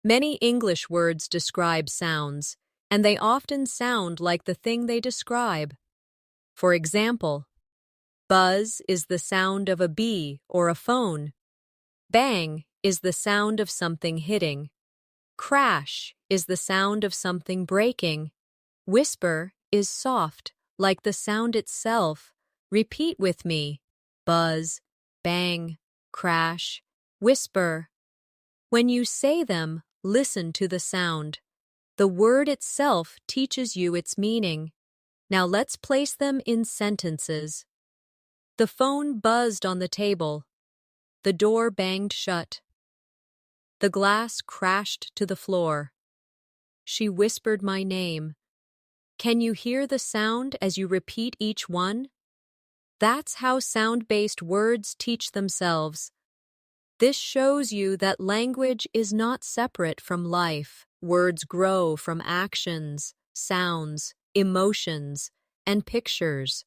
Many English words describe sounds, and they often sound like the thing they describe. For example, buzz is the sound of a bee or a phone. Bang is the sound of something hitting. Crash is the sound of something breaking. Whisper is soft, like the sound itself. Repeat with me. Buzz, bang, crash, whisper. When you say them, listen to the sound. The word itself teaches you its meaning. Now let's place them in sentences. The phone buzzed on the table. The door banged shut. The glass crashed to the floor. She whispered my name. Can you hear the sound as you repeat each one? That's how sound-based words teach themselves. This shows you that language is not separate from life. Words grow from actions, sounds, emotions, and pictures.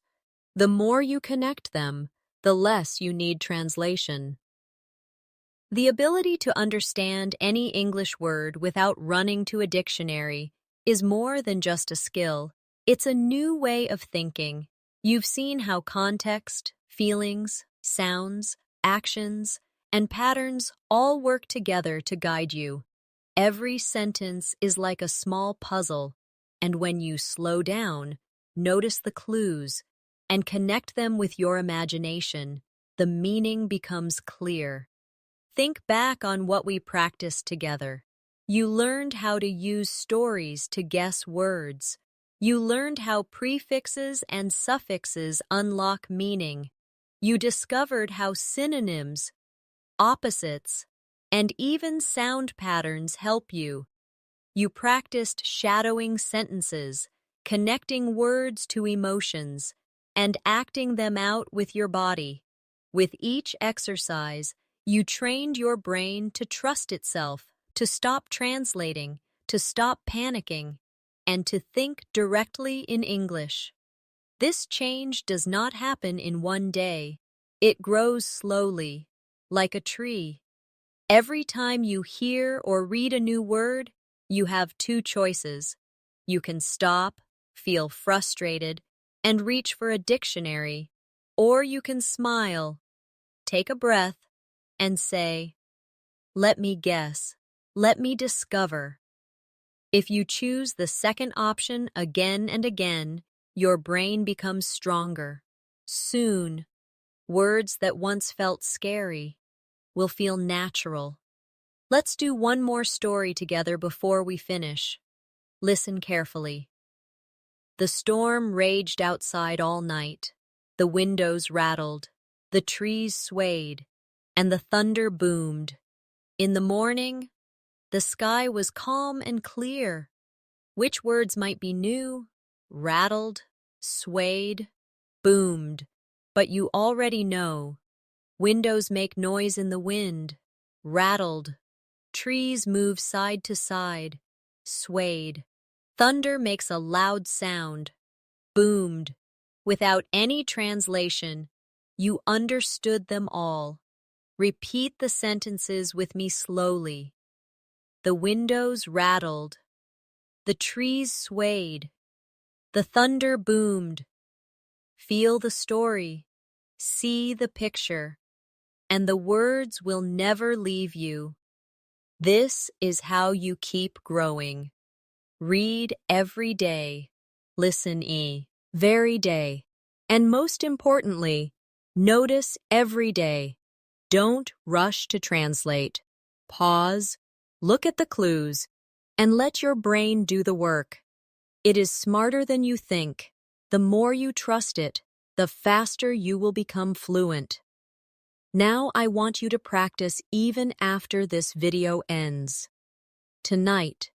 The more you connect them, the less you need translation. The ability to understand any English word without running to a dictionary is more than just a skill. It's a new way of thinking. You've seen how context, feelings, sounds, actions, and patterns all work together to guide you. Every sentence is like a small puzzle, and when you slow down, notice the clues, and connect them with your imagination, the meaning becomes clear. Think back on what we practiced together. You learned how to use stories to guess words. You learned how prefixes and suffixes unlock meaning. You discovered how synonyms, opposites, and even sound patterns help you. You practiced shadowing sentences, connecting words to emotions, and acting them out with your body. With each exercise, you trained your brain to trust itself, to stop translating, to stop panicking, and to think directly in English. This change does not happen in one day. It grows slowly, like a tree. Every time you hear or read a new word, you have two choices. You can stop, feel frustrated, and reach for a dictionary, or you can smile, take a breath, and say, "Let me guess, let me discover." If you choose the second option again and again, your brain becomes stronger. Soon, words that once felt scary will feel natural. Let's do one more story together before we finish. Listen carefully. The storm raged outside all night. The windows rattled, the trees swayed, and the thunder boomed. In the morning, the sky was calm and clear. Which words might be new, rattled, swayed, boomed? But you already know. Windows make noise in the wind, rattled. Trees move side to side, swayed. Thunder makes a loud sound, boomed. Without any translation, you understood them all. Repeat the sentences with me slowly. The windows rattled. The trees swayed. The thunder boomed. Feel the story. See the picture. And the words will never leave you. This is how you keep growing. Read every day. Listen very day. And most importantly, notice every day. Don't rush to translate. Pause, look at the clues, and let your brain do the work. It is smarter than you think. The more you trust it, the faster you will become fluent. Now I want you to practice even after this video ends. Tonight,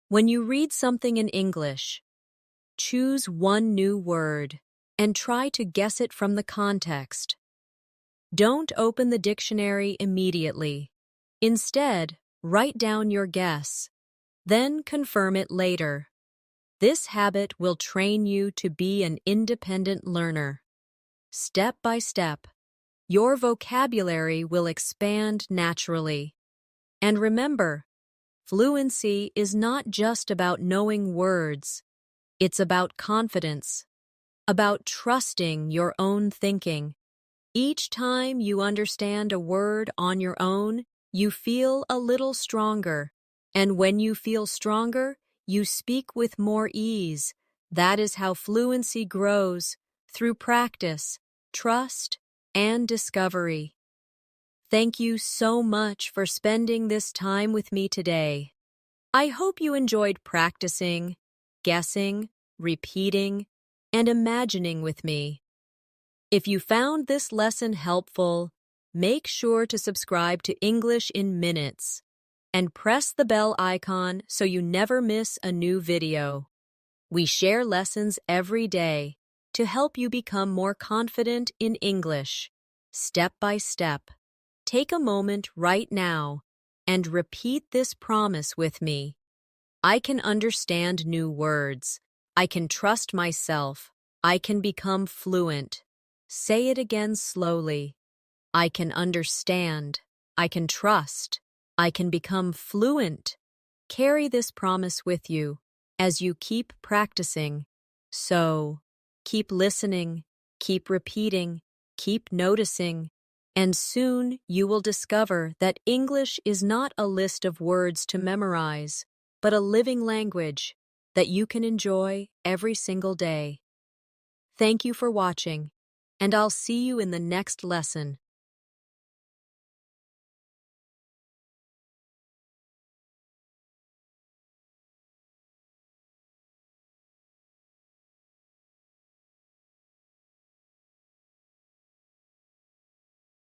when you read something in English, choose one new word and try to guess it from the context. Don't open the dictionary immediately. Instead, write down your guess, then confirm it later. This habit will train you to be an independent learner. Step by step, your vocabulary will expand naturally. And remember, fluency is not just about knowing words. It's about confidence, about trusting your own thinking. Each time you understand a word on your own, you feel a little stronger. And when you feel stronger, you speak with more ease. That is how fluency grows, through practice, trust, and discovery. Thank you so much for spending this time with me today. I hope you enjoyed practicing, guessing, repeating, and imagining with me. If you found this lesson helpful, make sure to subscribe to English in Minutes and press the bell icon so you never miss a new video. We share lessons every day to help you become more confident in English, step by step. Take a moment right now and repeat this promise with me. I can understand new words. I can trust myself. I can become fluent. Say it again slowly. I can understand. I can trust. I can become fluent. Carry this promise with you as you keep practicing. So, keep listening, keep repeating, keep noticing, and soon you will discover that English is not a list of words to memorize, but a living language that you can enjoy every single day. Thank you for watching, and I'll see you in the next lesson.